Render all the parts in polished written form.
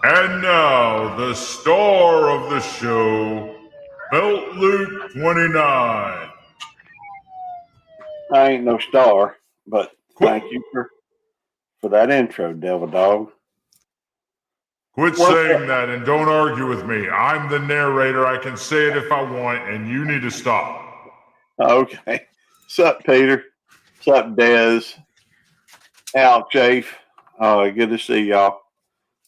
And now, the star of the show, Belt Loop 29. I ain't no star, but thank you for that intro, Devil Dog. Quit saying that and don't argue with me. I'm the narrator. I can say it if I want, and you need to stop. Okay. Sup, Peter? Sup, Dez? Al, Chafe? Good to see y'all.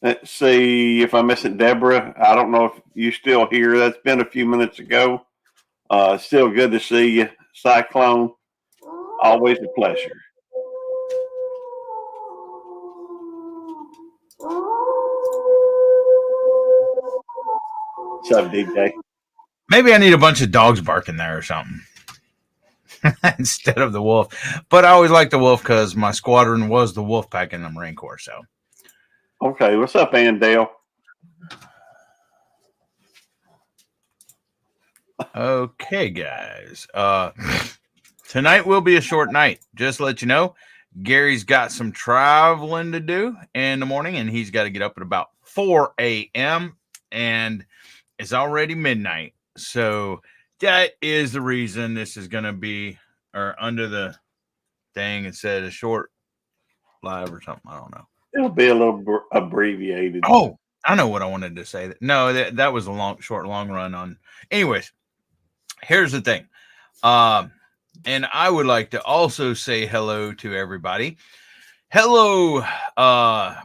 Let's see if I'm missing Deborah. I don't know if you still here. That's been a few minutes ago. Still good to see you. Cyclone, always a pleasure. What's up, DJ? Maybe I need a bunch of dogs barking there or something instead of the wolf. But I always liked the wolf because my squadron was the wolf pack in the Marine Corps. So, Okay, what's up, Andale? okay, guys. Tonight will be a short night. Just to let you know, Gary's got some traveling to do in the morning, and he's got to get up at about 4 a.m. and it's already midnight. So that is the reason this is going to be, or under the thing, it said a short live or something. I don't know. It'll be a little abbreviated. Oh, I know what I wanted to say. No, that was a long run on. Anyways, here's the thing. And I would like to also say hello to everybody. Hello,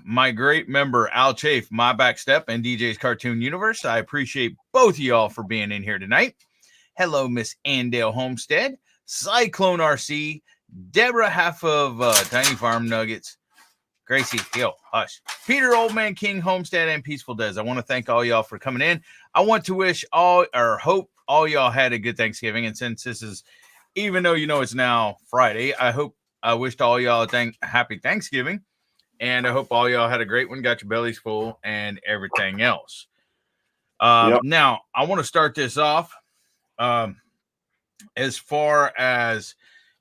my great member, Al Chafe, My Backstep, and DJ's Cartoon Universe. I appreciate both of y'all for being in here tonight. Hello, Miss Andale Homestead, Cyclone RC, Deborah, half of Tiny Farm Nuggets, Gracie, yo, hush, Peter, Old Man King, Homestead, and Peaceful Des. I want to thank all y'all for coming in. I want to wish hope all y'all had a good Thanksgiving. And since this is, even though it's now Friday, I wished all y'all a happy Thanksgiving, and I hope all y'all had a great one, got your bellies full, and everything else. Yep. Now, I want to start this off as far as,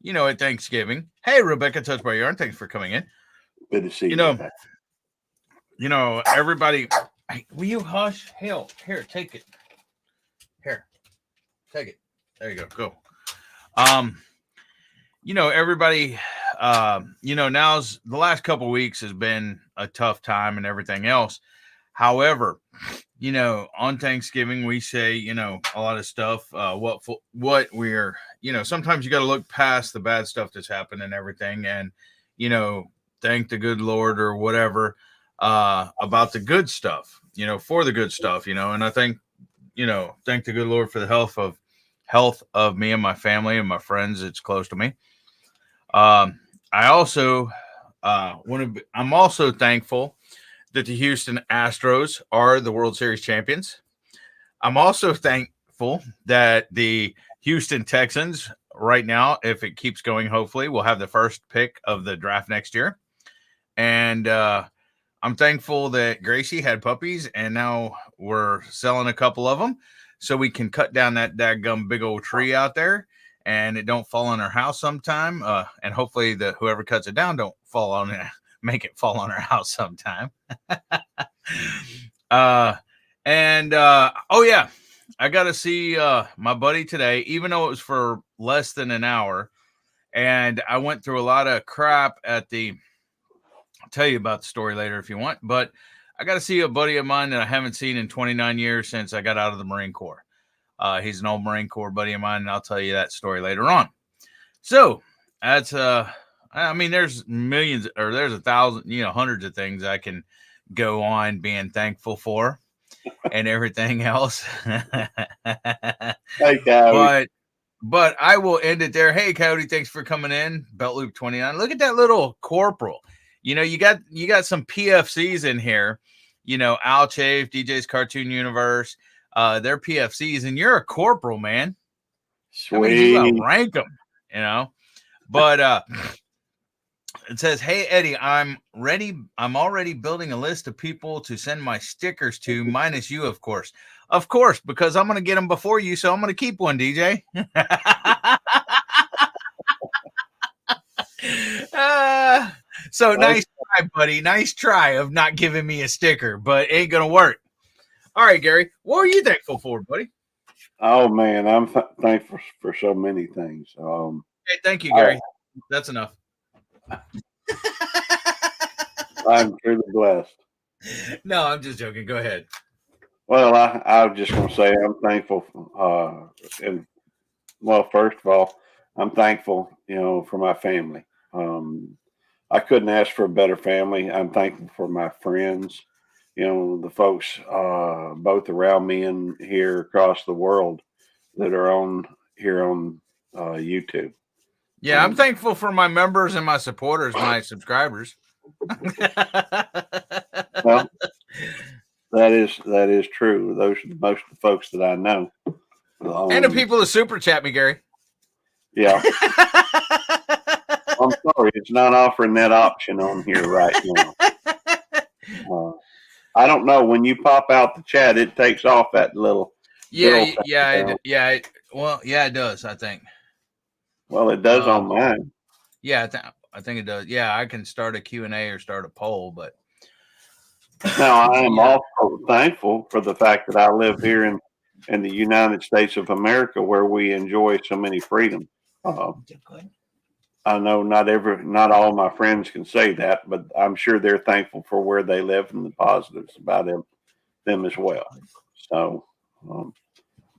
at Thanksgiving. Hey, Rebecca, Touch by Yarn, thanks for coming in. Good to see you. Everybody, will you hush? Hell, here, take it. Here, take it. There you go. Everybody, now's the last couple of weeks has been a tough time and everything else. However, on Thanksgiving, we say, a lot of stuff, what we're, sometimes you got to look past the bad stuff that's happened and everything. And, thank the good Lord or whatever, about the good stuff, for the good stuff, and I think, thank the good Lord for the health of me and my family and my friends. It's close to me. I also I'm also thankful that the Houston Astros are the World Series champions. I'm also thankful that the Houston Texans right now, if it keeps going, hopefully will have the first pick of the draft next year. And I'm thankful that Gracie had puppies and now we're selling a couple of them so we can cut down that daggum big old tree out there and it don't fall on our house sometime. And hopefully whoever cuts it down don't fall on it, make it fall on our house sometime. Oh yeah, I got to see my buddy today, even though it was for less than an hour. And I went through a lot of crap I'll tell you about the story later if you want, but I got to see a buddy of mine that I haven't seen in 29 years since I got out of the Marine Corps. He's an old Marine Corps buddy of mine, and I'll tell you that story later on. So that's, there's millions or there's 1,000, hundreds of things I can go on being thankful for and everything else. Hey, Cody. But I will end it there. Hey, Cody, thanks for coming in. Belt Loop 29. Look at that little corporal. You got some PFCs in here, Al Chafe, DJ's Cartoon Universe, they're PFCs, and you're a corporal, man. Sweet. I mean, you rank them, But it says, hey, Eddie, I'm ready. I'm already building a list of people to send my stickers to, minus you, of course. Of course, because I'm going to get them before you, so I'm going to keep one, DJ. So nice try, buddy. Nice try of not giving me a sticker, but it ain't gonna work. All right, Gary. What are you thankful for, buddy? Oh man, I'm thankful for so many things. Hey, thank you, Gary. That's enough. I'm truly blessed. No, I'm just joking. Go ahead. Well, I was just going to say I'm thankful. And well, first of all, I'm thankful, for my family. I couldn't ask for a better family. I'm thankful for my friends, the folks both around me and here across the world that are on here on YouTube. Yeah, I'm thankful for my members and my supporters, my subscribers. Well, that is true. Those are most of the folks that I know. And the people that super chat me, Gary. Yeah. I'm sorry, it's not offering that option on here right now. I don't know. When you pop out the chat, it takes off that little. Yeah. Well, yeah, it does. I think. Well, it does on mine. Yeah, I think it does. Yeah, I can start a Q&A or start a poll, but now I am also thankful for the fact that I live here in the United States of America, where we enjoy so many freedoms. I know not all my friends can say that, but I'm sure they're thankful for where they live and the positives about them as well. So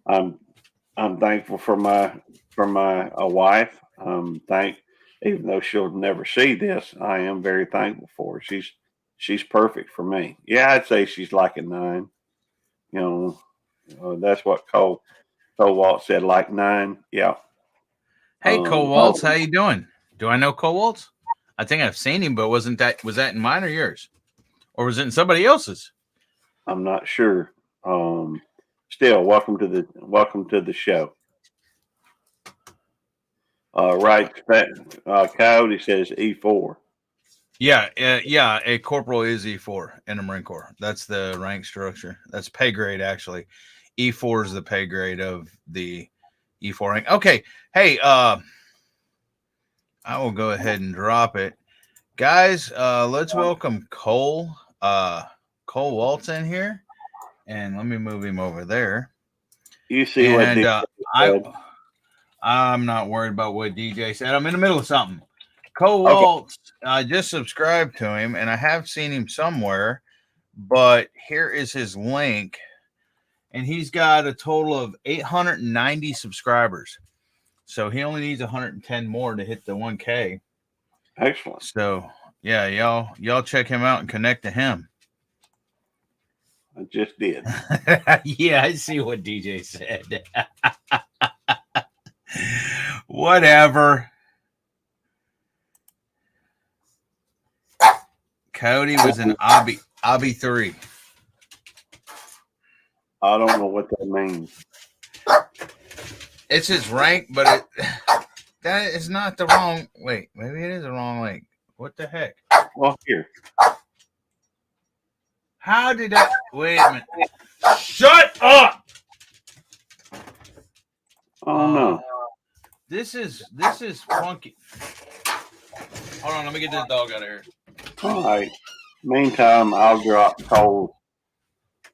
I'm thankful for my wife. Even though she'll never see this, I am very thankful for her. She's perfect for me. Yeah, I'd say she's like a 9. That's what Cole Waltz said, like 9. Yeah. Hey, Cole Waltz, how you doing? Do I know Cole Waltz? I think I've seen him, but was that in mine or yours, or was it in somebody else's? I'm not sure. Still, welcome to the show. Right, Coyote says E4. Yeah, a corporal is E4 in the Marine Corps. That's the rank structure. That's pay grade, actually. E4 is the pay grade of the E4 rank. Okay, hey, I will go ahead and drop it. Guys, let's welcome Cole Waltz in here. And let me move him over there. You see what DJ said? I'm not worried about what DJ said. I'm in the middle of something. Cole Waltz, I just subscribed to him, and I have seen him somewhere, but here is his link, and he's got a total of 890 subscribers. So he only needs 110 more to hit the 1K. Excellent. So, yeah, y'all check him out and connect to him. I just did. Yeah, I see what DJ said. Whatever. Coyote was an Obby 3. I don't know what that means. It's his rank, but that is not the wrong. Wait, maybe it is the wrong link. What the heck? Well, here. How did I? Wait a minute. Shut up! Oh no. This is funky. Hold on, let me get this dog out of here. All right. Meantime, I'll drop Cole.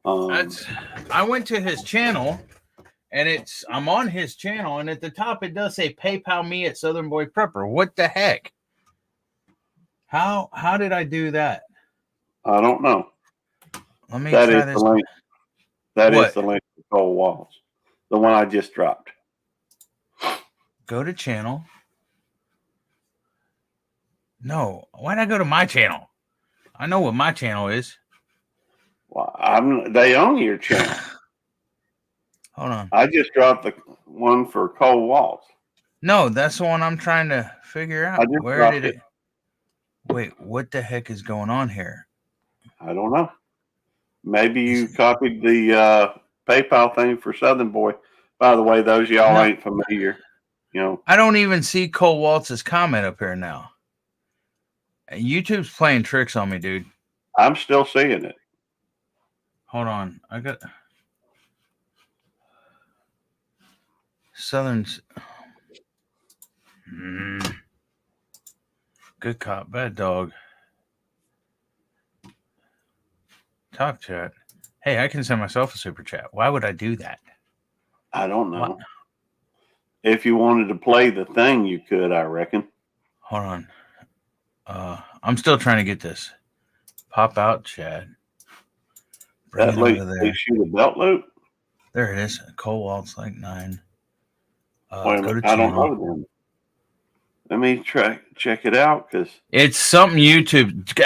I went to his channel, and I'm on his channel, and at the top it does say PayPal me at Southern Boy Prepper. What the heck? How did I do that? I don't know. Let me try this. The link. That is the link to Cole Waltz, the one I just dropped. Go to channel. No, why'd I go to my channel? I know what my channel is. Well, they own your channel. Hold on. I just dropped the one for Cole Waltz. No, that's the one I'm trying to figure out. Where did it? Wait, what the heck is going on here? I don't know. Maybe you copied the PayPal thing for Southern Boy. By the way, those y'all ain't familiar. I don't even see Cole Waltz's comment up here now. YouTube's playing tricks on me, dude. I'm still seeing it. Hold on. I got Southern's good cop, bad dog. Talk chat. Hey, I can send myself a super chat. Why would I do that? I don't know. What? If you wanted to play the thing, you could, I reckon. Hold on. I'm still trying to get this. Pop out, Chad. Bring That it loop, over they there. shoot a belt loop? There it is. Cole Waltz like 9. Wait a Go to minute. I don't channel. know them. Let me check it out because It's something YouTube.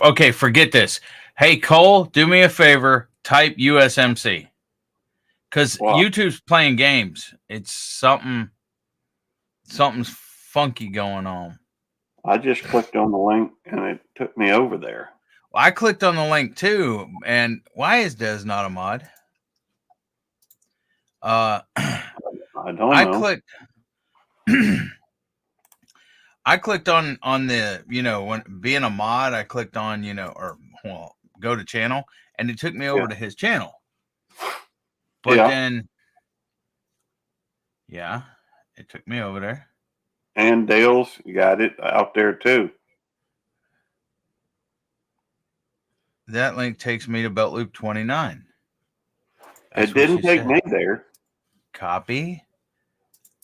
Okay, forget this. Hey, Cole, do me a favor. Type USMC. Because well, YouTube's playing games. It's something's funky going on. I just clicked on the link and it took me over there. Well, I clicked on the link too. And why is Des not a mod? I don't I know. clicked. I clicked on the, when being a mod, I clicked on, go to channel, and it took me over to his channel. But then, it took me over there. And Dale's got it out there too. That link takes me to Belt Loop 29. It didn't take me there. Copy.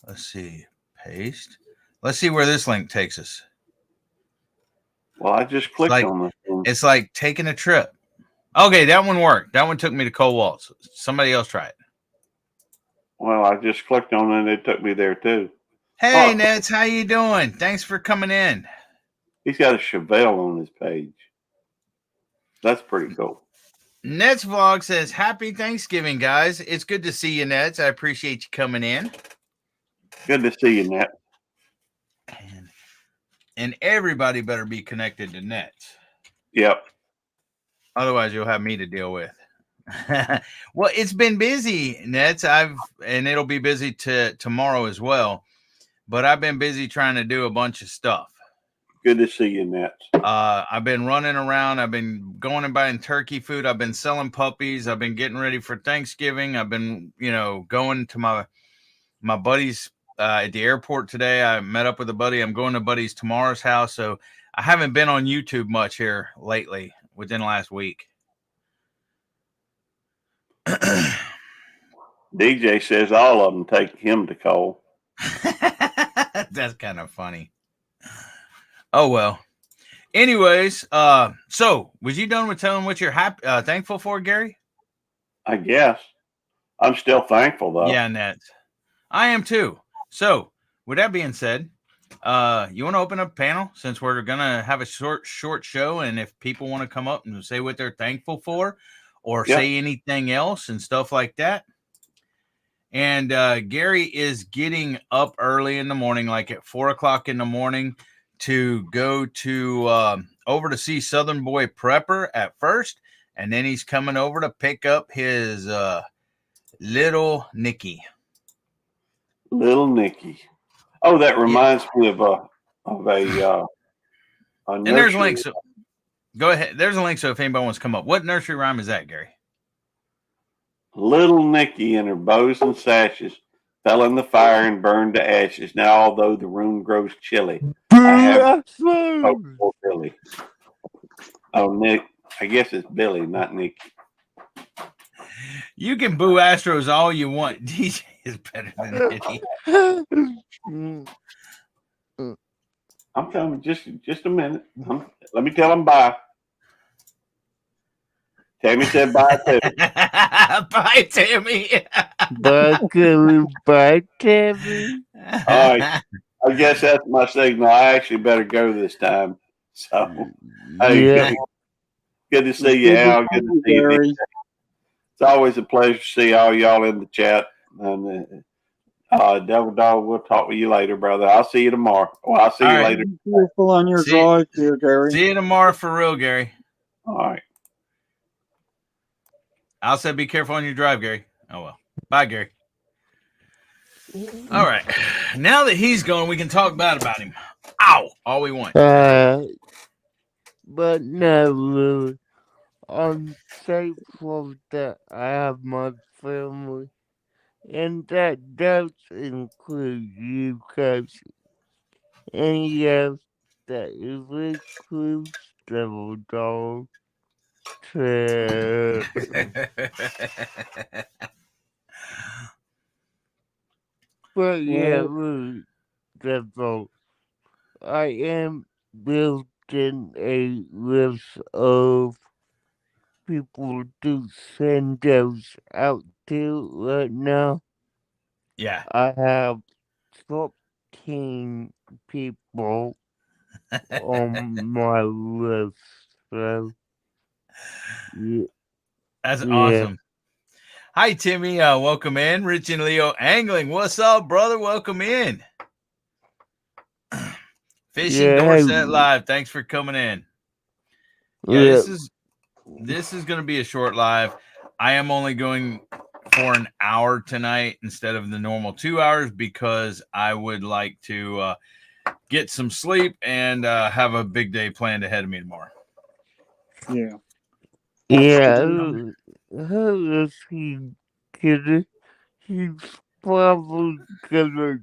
Let's see. Paste. Let's see where this link takes us. Well, I just clicked on this thing. It's like taking a trip. Okay, that one worked. That one took me to Cole Waltz. Somebody else try it. Well, I just clicked on it and it took me there too. Hey, Nets, how you doing? Thanks for coming in. He's got a Chevelle on his page. That's pretty cool. Nets Vlog says, Happy Thanksgiving, guys. It's good to see you, Nets. I appreciate you coming in. Good to see you, Net. And everybody better be connected to Nets. Yep. Otherwise, you'll have me to deal with. Well, it's been busy, Nets. And it'll be busy tomorrow as well. But I've been busy trying to do a bunch of stuff. Good to see you, Nets. I've been running around. I've been going and buying turkey food. I've been selling puppies. I've been getting ready for Thanksgiving. I've been, going to my buddies at the airport today. I met up with a buddy. I'm going to buddy's tomorrow's house. So I haven't been on YouTube much here lately within the last week. DJ says all of them take him to Cole. That's kind of funny. Oh, well. Anyways, so was you done with telling what you're thankful for, Gary? I guess. I'm still thankful, though. Yeah, Ned. I am too. So, with that being said, you want to open up a panel since we're going to have a short show, and if people want to come up and say what they're thankful for or say anything else and stuff like that. And Gary is getting up early in the morning, like at 4:00 in the morning, to go to over to see Southern Boy Prepper at first, and then he's coming over to pick up his little Nicky. Little Nicky. Oh, that reminds me of a and there's a link. So go ahead. There's a link. So if anybody wants to come up, what nursery rhyme is that, Gary? Little Nicky and her bows and sashes fell in the fire and burned to ashes. Now, although the room grows chilly, I have hope for Billy. Oh, Nick. I guess it's Billy, not Nicky. You can boo Astros all you want. DJ is better than Nicky. I'm coming. Just a minute. Let me tell him bye. Tammy said bye, too. Bye, Tammy. Bye, Tammy. Bye, Tammy. All right. I guess that's my signal. I actually better go this time. So, hey, good to see you, Al. Good to see you, DJ. It's always a pleasure to see all y'all in the chat. And Devil Dog, we'll talk with you later, brother. I'll see you tomorrow. Well, I'll see you later. Be careful on your drive here, Gary. See you tomorrow for real, Gary. All right. Al said be careful on your drive, Gary. Oh, well. Bye, Gary. All right. Now that he's gone, we can talk bad about him. Ow! All we want. But no, really. I'm thankful that I have my family. And that does include you guys. And yes, that includes Devil Dog. to but yeah, Well, look, Devil, I am building a list of people to send those out to right now. Yeah. I have 14 people on my list, so yeah. That's yeah. awesome. Hi, Timmy. Welcome in. Rich and Leo Angling. What's up, brother? Welcome in. Fishing Yeah, Dorset Live. Thanks for coming in. Yeah, yeah, this is going to be a short live. I am only going for an hour tonight instead of the normal 2 hours because I would like to get some sleep and have a big day planned ahead of me tomorrow. yeah. yeah. Who is he kidding? He's probably gonna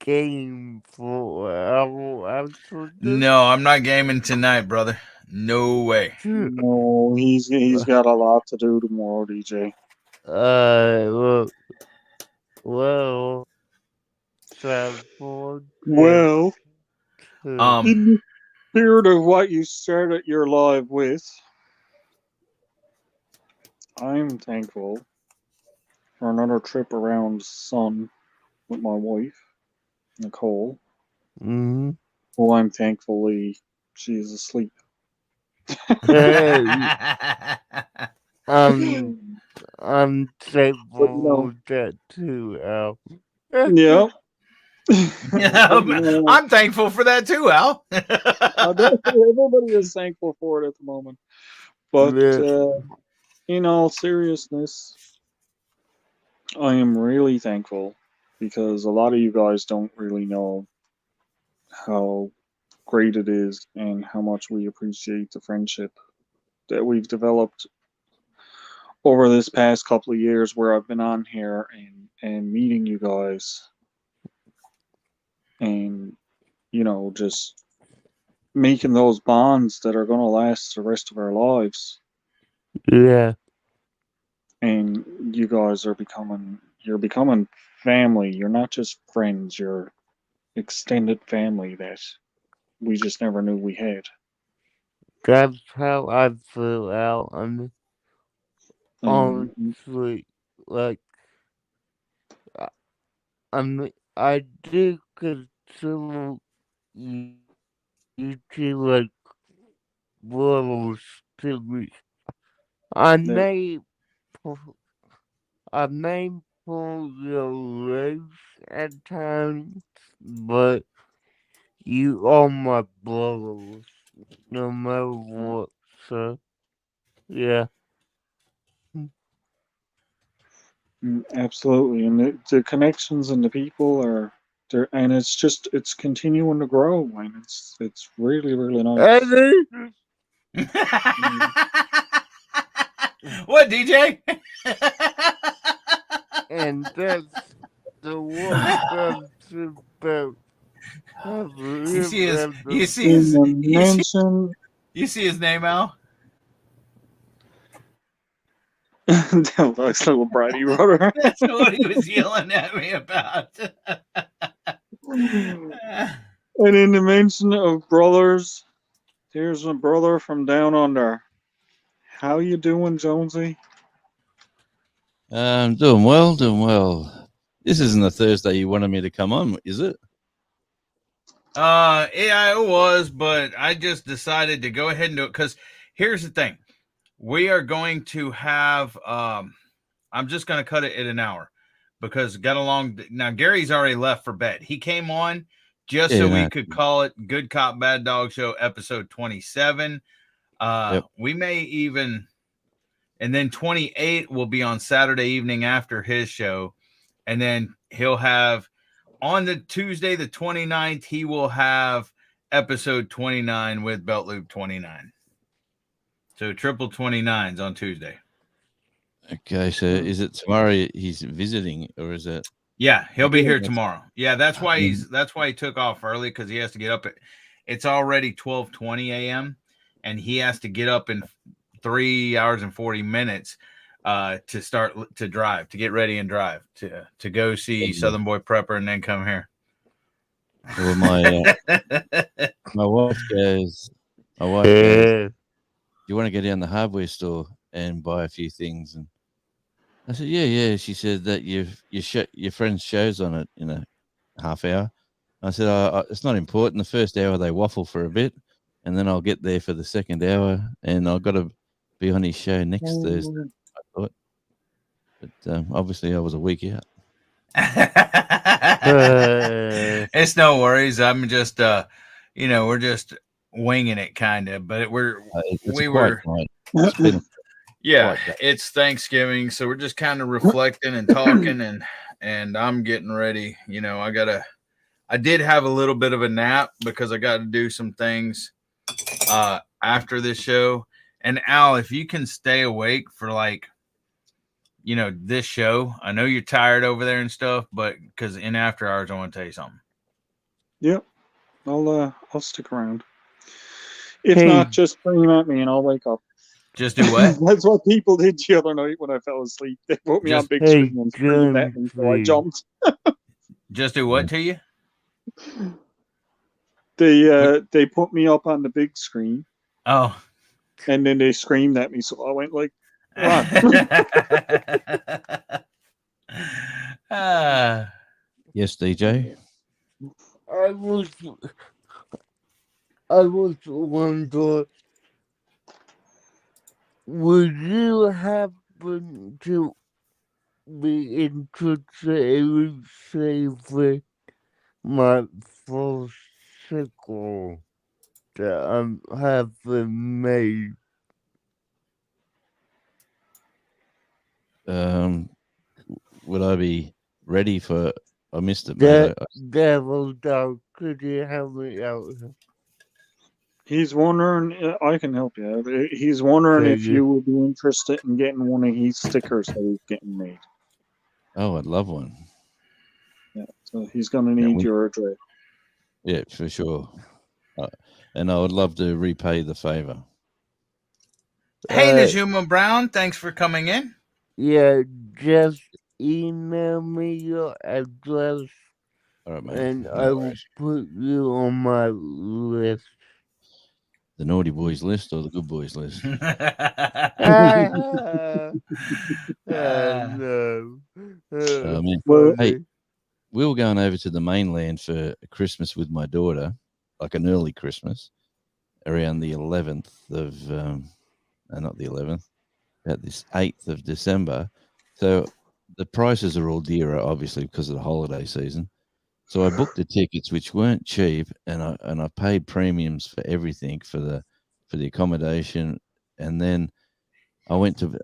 game for our after this. No, I'm not gaming tonight, brother. No way. No, he's got a lot to do tomorrow, DJ. Well, well, time for that Well, too. in the spirit of what you started your live with, I'm thankful for another trip around the sun with my wife, Nicole, Mm-hmm. who I'm thankfully she's asleep. I'm I'm But thankful for that too, Al. yeah. But I'm thankful for that too, Al. everybody is thankful for it at the moment. But Yeah, in all seriousness, I am really thankful because a lot of you guys don't really know how great it is and how much we appreciate the friendship that we've developed over this past couple of years where I've been on here and meeting you guys and just making those bonds that are going to last the rest of our lives. yeah. And you guys you're becoming family. You're not just friends, you're extended family that we just never knew we had. That's how I feel, Al. And And honestly, like, I, I do consider you, you two like brothers to me. I that, may, pu- I may pull your legs at times, but you are my brothers, no matter what. So, yeah. absolutely, and the connections and the people are there, and it's continuing to grow, and it's really really nice. And Mm, What, DJ? and that's the what that's about. You Having see him his at you the see In his the you see mansion, you see his name, Al? that looks little Brady brother. That's what he was yelling at me about. And in the mention of brothers, here's a brother from down under. How you doing, Jonesy? Doing well, doing well. This isn't the Thursday you wanted me to come on, is it? Yeah, it was, but I just decided to go ahead and do it because here's the thing. We are going to have I'm just going to cut it at an hour because got along. Now, Gary's already left for bed. He came on just so Yeah, we no. could call it Good Cop, Bad Dog Show, episode 27. Yep. We may even, and then 28 will be on Saturday evening after his show. And then he'll have on the Tuesday, the 29th, he will have episode 29 with Belt Loop 29. So triple 29s on Tuesday. Okay, so is it tomorrow he's visiting, or is it? Yeah, he'll be Yeah, here tomorrow. Yeah, that's why Yeah. that's why he took off early because he has to get up at it's already 12:20 a.m. and he has to get up and 3 hours and 40 minutes to start to drive, to get ready and drive to go see Southern Boy Prepper and then come here. Well, my wife goes, do you want to go down the hardware store and buy a few things? And I said, yeah. She said that your friend's show's on it in a half hour. I said, it's not important. The first hour they waffle for a bit, and then I'll get there for the second hour, and I've got to be on his show next Thursday, I thought. But obviously I was a week out. It's no worries. I'm just, we're just winging it kind of, but It's been yeah, it's Thanksgiving, so we're just kind of reflecting and talking, and I'm getting ready. I did have a little bit of a nap because I got to do some things after this show. And Al, if you can stay awake for this show, I know you're tired over there and stuff, but because in after hours, I want to tell you something. Yep, I'll stick around. If not, just scream at me and I'll wake up. Just do what? That's what people did the other night when I fell asleep. They put me on big screen and screamed at me, so I jumped. Just do what to you? They put me up on the big screen. Oh. And then they screamed at me, so I went like, what? Yes, DJ. I was wondering, would you happen to be interested with my first sickle that I'm having made? Would I be ready for? I missed it, mate. Devil Dog, could you help me out? He's wondering. I can help you. He's wondering if you would be interested in getting one of his stickers that he's getting made. Oh, I'd love one. Yeah, so he's going to need your address. Yeah, for sure. And I would love to repay the favor. Hey, Najuma Brown, thanks for coming in. Yeah, just email me your address. All right, man. And I will put you on my list. The naughty boys list or the good boys list? No. Hey, we were going over to the mainland for Christmas with my daughter, like an early Christmas, around the 11th of, not the 11th, about this 8th of December. So the prices are all dearer, obviously, because of the holiday season. So I booked the tickets, which weren't cheap, and I paid premiums for everything, for the accommodation, and then I went to,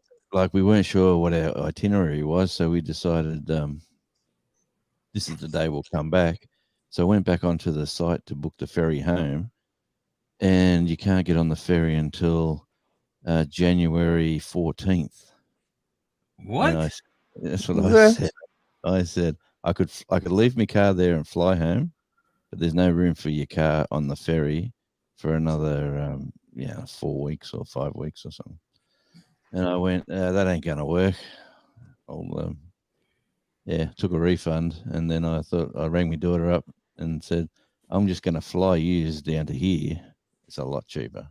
we weren't sure what our itinerary was, so we decided this is the day we'll come back. So I went back onto the site to book the ferry home, and you can't get on the ferry until January 14th. What? That's what I said. I said I could leave my car there and fly home, but there's no room for your car on the ferry for another 4 weeks or 5 weeks or something. And I went, that ain't gonna work. I'll took a refund, and then I thought, I rang my daughter up and said, I'm just gonna fly yous down to here. It's a lot cheaper.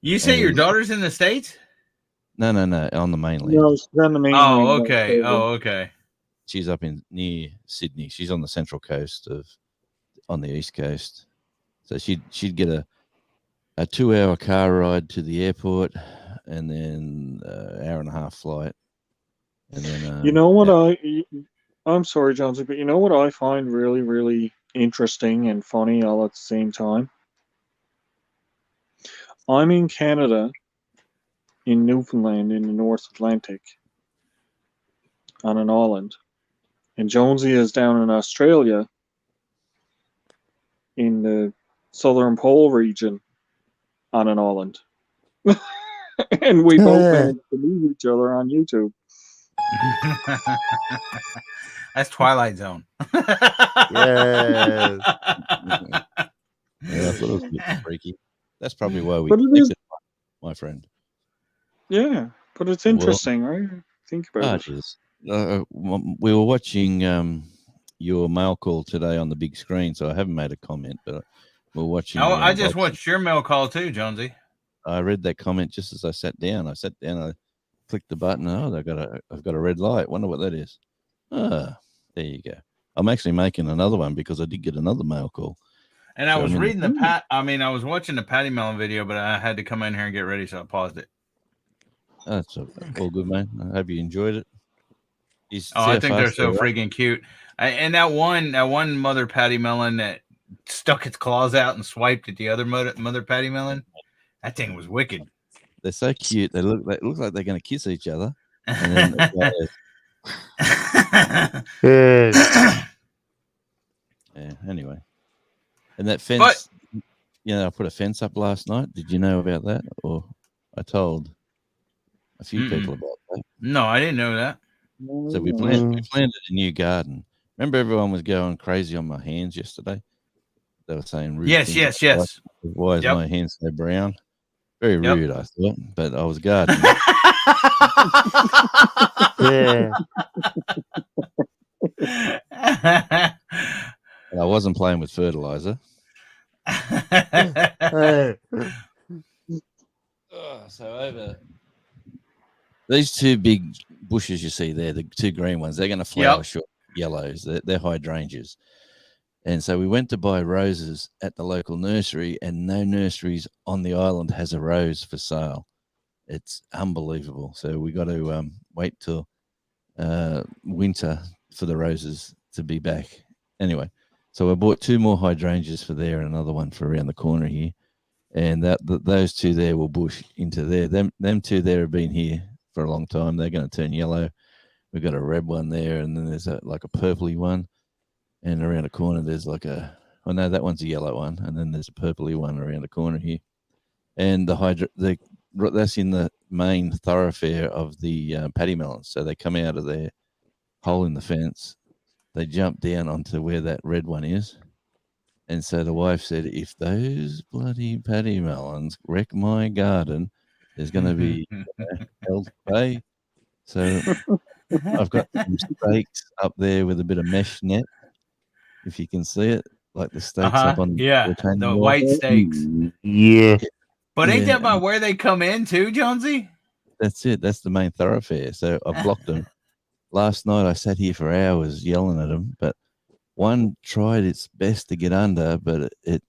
You say your daughter's in the States? No, on the mainland. No, she's on the mainland. Oh, okay. She's up near Sydney. She's on the central coast on the east coast. So she'd get a 2-hour car ride to the airport, and then an hour and a half flight. And then you know what I'm sorry, Johnson, but you know what I find really, really interesting and funny all at the same time? I'm in Canada, in Newfoundland, in the North Atlantic, on an island. And Jonesy is down in Australia, in the Southern Pole region, on an island. And we both managed to meet each other on YouTube. That's Twilight Zone. Yes. Yeah, I thought it was a bit freaky. That's probably why we But it is, connected, my friend. yeah. But it's Well, interesting, right? Think about it it. is. We were watching your mail call today on the big screen, so I haven't made a comment, but we're watching. Oh, I just Bob's. watched your mail call too, Jonesy. I read that comment just as I sat down. I clicked the button. Oh, I've got a red light. Wonder what that is. Ah, there you go. I'm actually making another one because I did get another mail call. And I So was I'm in reading I was watching the Patty Melon video, but I had to come in here and get ready, so I paused it. That's all good, man. I hope you enjoyed it. Oh, I think they're so freaking cute. And that one mother Patty Melon that stuck its claws out and swiped at the other mother Patty Melon, that thing was wicked. They're so cute. They look like they're going to kiss each other, and then Yeah. yeah. Anyway, and that fence. I put a fence up last night. Did you know about that? Or I told a few people about that. No, I didn't know that. So we planted a new garden. Remember, everyone was going crazy on my hands yesterday. They were saying rude things. Yes. Why is my hands so brown? Very rude, I thought, but I was gardening. Yeah. And I wasn't playing with fertilizer. So over these two big bushes you see there, the two green ones, they're going to flower short yellows. They're hydrangeas. And so we went to buy roses at the local nursery, and no nurseries on the island has a rose for sale. It's unbelievable. So we got to wait till winter for the roses to be back. Anyway, so I bought two more hydrangeas for there and another one for around the corner here. And those two there will bush into there. Them two there have been here for a long time. They're going to turn yellow. We've got a red one there, and then there's like a purpley one. And around the corner, there's that one's a yellow one, and then there's a purpley one around the corner here. And that's in the main thoroughfare of the paddy melons. So they come out of their hole in the fence, they jump down onto where that red one is. And so the wife said, if those bloody paddy melons wreck my garden, there's going to be hell to pay. So I've got some stakes up there with a bit of mesh net, if you can see it, like the stakes up on the white stakes. Yeah. But ain't that about where they come in too, Jonesy? That's it. That's the main thoroughfare. So I blocked them. Last night I sat here for hours yelling at them, but one tried its best to get under, but it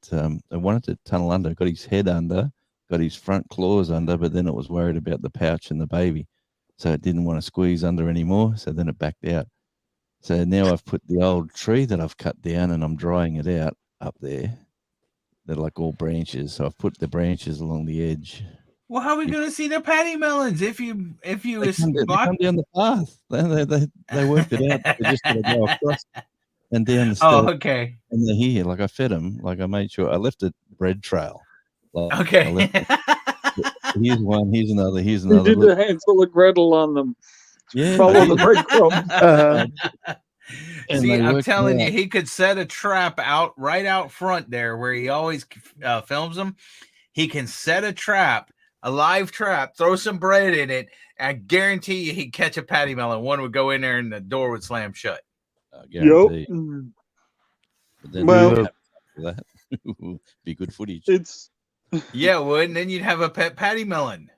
wanted to tunnel under, got his head under, got his front claws under, but then it was worried about the pouch and the baby. So it didn't want to squeeze under anymore. So then it backed out. So now I've put the old tree that I've cut down and I'm drying it out up there. They're like all branches. So I've put the branches along the edge. Well, how are we going to see the paddy melons if you they come down the path? They worked it out. They just got to go across and down the step. Oh, okay. And they're here. Like I fed them. Like I made sure I left a bread trail. Like, okay. Here's one. Here's another. Here's another. You did the Hansel and Gretel on them. Yeah. Follow the breadcrumbs. See, I'm telling you, he could set a trap right out front there where he always films them. He can set a trap, a live trap, throw some bread in it, and I guarantee you he'd catch a patty melon. One would go in there and the door would slam shut. Guarantee. But then well, that be good footage. Yeah, it would, and then you'd have a pet patty melon.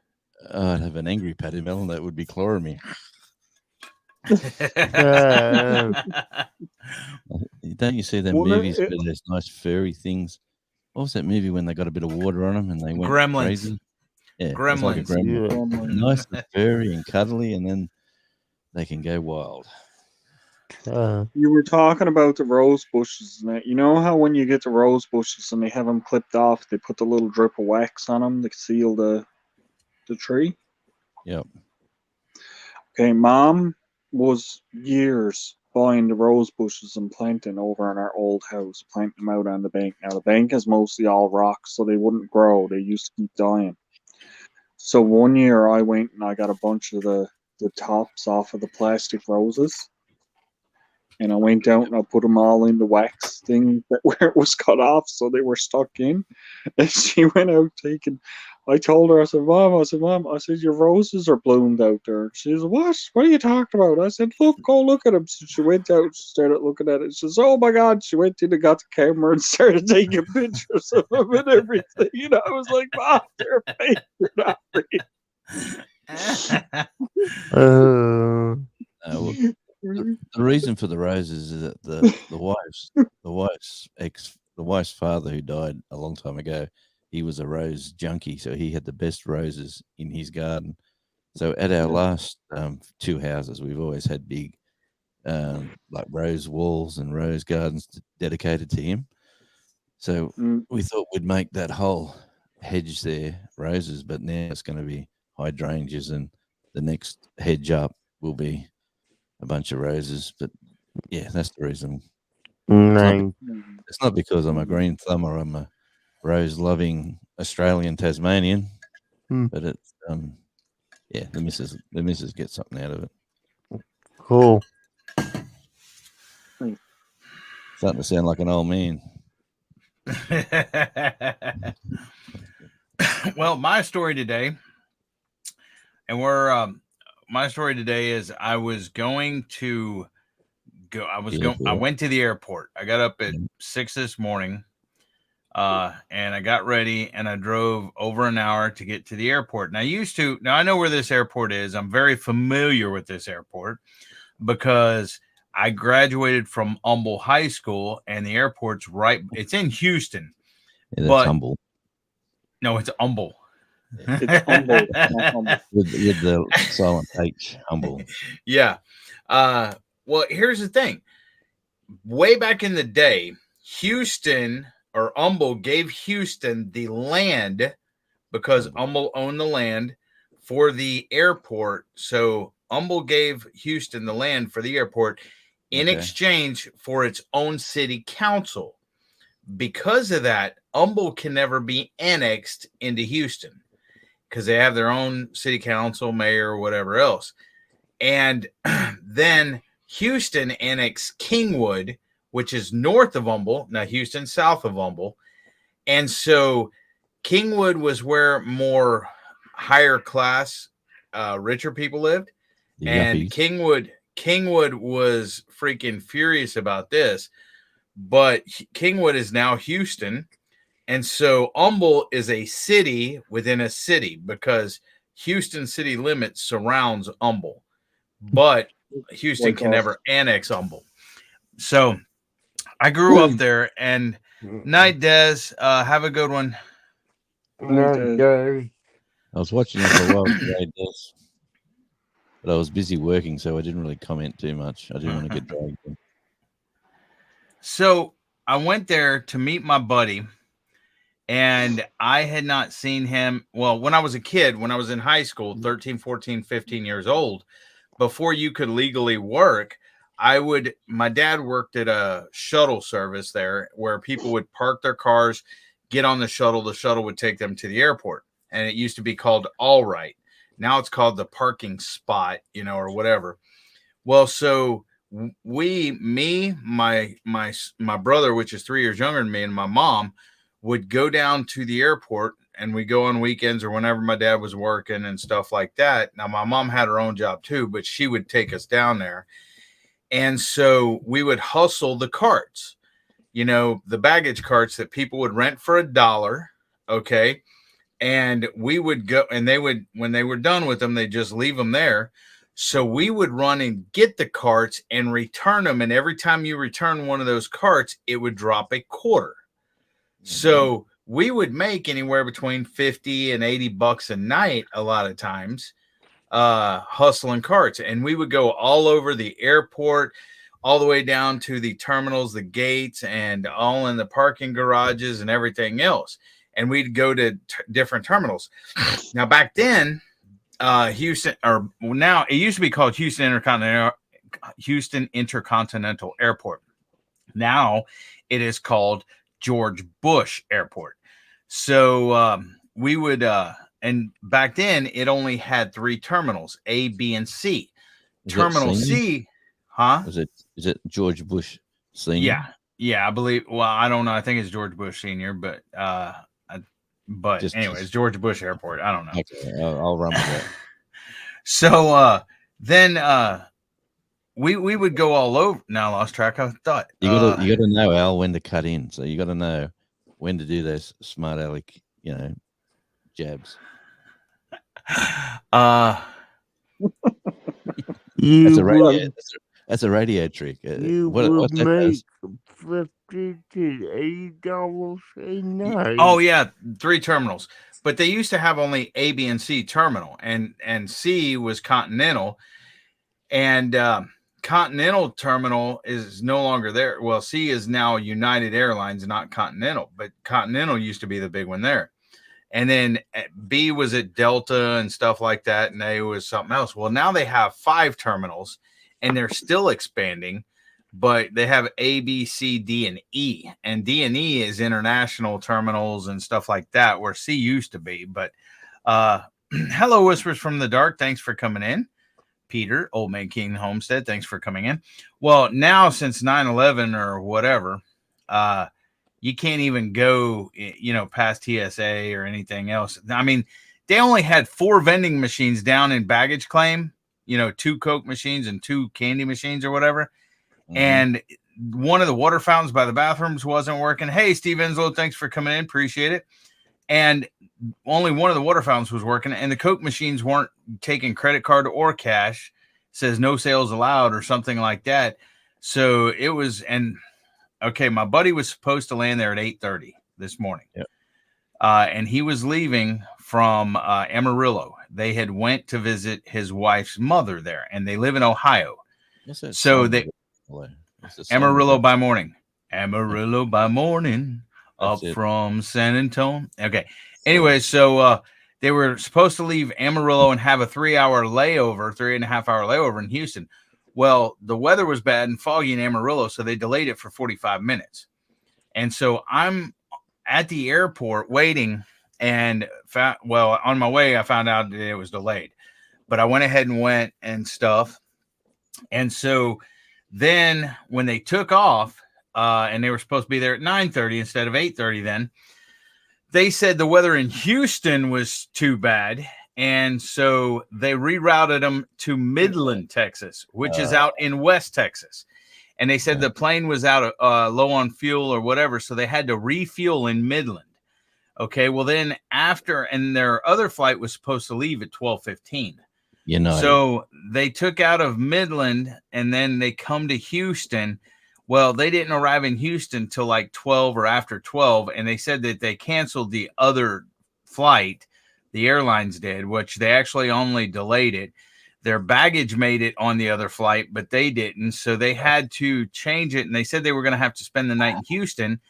I'd have an angry patty melon that would be clawing me. Don't you see them movies where there's nice furry things? What was that movie when they got a bit of water on them and they went crazy? Yeah, Gremlins. Like a gremlin. Nice and furry and cuddly, and then they can go wild. You were talking about the rose bushes, and that. You know how when you get the rose bushes and they have them clipped off, they put the little drip of wax on them to seal the tree? Yep. Okay, Mom was years buying the rose bushes and planting over in our old house, planting them out on the bank. Now, the bank is mostly all rocks, so they wouldn't grow. They used to keep dying. So one year I went and I got a bunch of the tops off of the plastic roses. And I went out and I put them all in the wax thing where it was cut off, so they were stuck in. And she went out taking. I told her, I said, Mom, I said, your roses are bloomed out there. She said, what? What are you talking about? I said, look, go look at them. So she went out and started looking at it. She says, oh my God. She went in and got the camera and started taking pictures of them and everything. You know, I was like, Mom, they're fake. They're not real. Well, the reason for the roses is that the wife's father, who died a long time ago, he was a rose junkie, so he had the best roses in his garden. So at our last 2 houses, we've always had big like rose walls and rose gardens dedicated to him. So we thought we'd make that whole hedge there roses, but now it's going to be hydrangeas, and the next hedge up will be a bunch of roses. But yeah, that's the reason. It's not because I'm a green thumb or I'm a rose loving Australian Tasmanian, but it's yeah, the missus gets something out of it. Cool. Starting to sound like an old man. Well, my story today, and my story today is I was going to go. I went to the airport. I got up at 6 this morning, and I got ready and I drove over an hour to get to the airport. Now I know where this airport is. I'm very familiar with this airport because I graduated from Humble High School, and the airport's it's in Houston. Yeah, that's Humble. No, it's Humble. It's Humble, not Humble. With the silent H, Humble. Yeah. Well, here's the thing. Way back in the day, Houston or Humble gave Houston the land because Humble owned the land for the airport. So Humble gave Houston the land for the airport in exchange for its own city council. Because of that, Humble can never be annexed into Houston because they have their own city council, mayor, or whatever else. And then Houston annexed Kingwood, which is north of Humble. Now Houston, south of Humble. And so Kingwood was where more higher class, richer people lived. And Kingwood was freaking furious about this. But Kingwood is now Houston. And so Humble is a city within a city because Houston city limits surrounds Humble. But Houston can never annex Humble. So I grew up there. And night, Des. Have a good one. Night, I was watching it for a while today, Des, but I was busy working, so I didn't really comment too much. I didn't want to get dragged in. So I went there to meet my buddy, and I had not seen him. Well, when I was a kid, when I was in high school, 13, 14, 15 years old, before you could legally work, my dad worked at a shuttle service there where people would park their cars, get on the shuttle would take them to the airport. And it used to be called All Right. Now it's called the parking spot, or whatever. Well, so my brother, which is 3 years younger than me, and my mom would go down to the airport, and we go on weekends or whenever my dad was working and stuff like that. Now, my mom had her own job too, but she would take us down there. And so we would hustle the carts, the baggage carts that people would rent for $1. Okay. And we would go, and when they were done with them, they just leave them there. So we would run and get the carts and return them. And every time you return one of those carts, it would drop $0.25. So we would make anywhere between 50 and $80 a night, a lot of times, hustling carts. And we would go all over the airport, all the way down to the terminals, the gates, and all in the parking garages and everything else. And we'd go to different terminals. Now, back then, Houston, or now it used to be called Houston Intercontinental Airport. Now it is called George Bush Airport. So we would, and back then it only had 3 terminals, A, B, and C. Terminal C, huh? Is it George Bush Senior? Yeah, I believe. Well, I don't know. I think it's George Bush Senior, but anyways, George Bush Airport. I don't know. Okay, I'll run with that. So then we would go all over. Now I lost track of thought. You gotta know, Al, when to cut in. So you gotta know when to do those smart aleck, jabs. That's a radio trick. You would make $50 to $80 a night. Oh yeah, 3 terminals. But they used to have only A, B, and C terminal, and C was Continental, and Continental terminal is no longer there. Well, C is now United Airlines, not Continental, but Continental used to be the big one there. And then B was at Delta and stuff like that, and A was something else. Well, now they have 5 terminals, and they're still expanding, but they have A, B, C, D, and E. And D and E is international terminals and stuff like that, where C used to be. But hello, Whispers from the Dark. Thanks for coming in. Peter, Old Man King Homestead, thanks for coming in. Well, now since 9/11 or whatever, you can't even go, past TSA or anything else. I mean, they only had 4 vending machines down in baggage claim, 2 Coke machines and 2 candy machines or whatever. Mm-hmm. And one of the water fountains by the bathrooms wasn't working. Hey, Steve Enslow, thanks for coming in. Appreciate it. And only one of the water fountains was working, and the Coke machines weren't taking credit card or cash. It says no sales allowed or something like that. So it was, okay, my buddy was supposed to land there at 8:30 this morning. Yep. And he was leaving from Amarillo. They had went to visit his wife's mother there, and they live in Ohio. So Amarillo by morning. Amarillo by morning. Up from San Antonio. Okay. Anyway, so they were supposed to leave Amarillo and have a 3-hour layover, 3.5-hour layover in Houston. Well, the weather was bad and foggy in Amarillo, so they delayed it for 45 minutes. And so I'm at the airport waiting, and on my way, I found out that it was delayed. But I went ahead and went and stuff. And so then when they took off, and they were supposed to be there at 9:30 instead of 8:30 then, they said the weather in Houston was too bad. And so they rerouted them to Midland, Texas, which is out in West Texas. And they said the plane was out low on fuel or whatever, so they had to refuel in Midland. Okay, well then and their other flight was supposed to leave at 12:15. So they took out of Midland, and then they come to Houston. Well, they didn't arrive in Houston till like 12 or after 12, and they said that they canceled the other flight. The airlines did, which they actually only delayed it. Their baggage made it on the other flight, but they didn't. So they had to change it, and they said they were going to have to spend the night in Houston.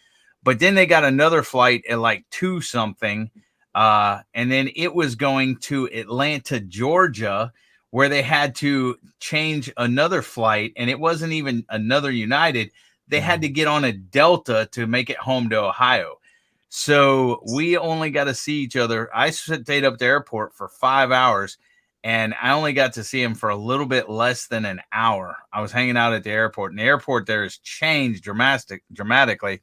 But then they got another flight at like 2 something, and then it was going to Atlanta, Georgia, where they had to change another flight, and it wasn't even another United. They had to get on a Delta to make it home to Ohio. So we only got to see each other. I stayed up at the airport for 5 hours, and I only got to see him for a little bit less than an hour. I was hanging out at the airport, and the airport there has changed dramatically.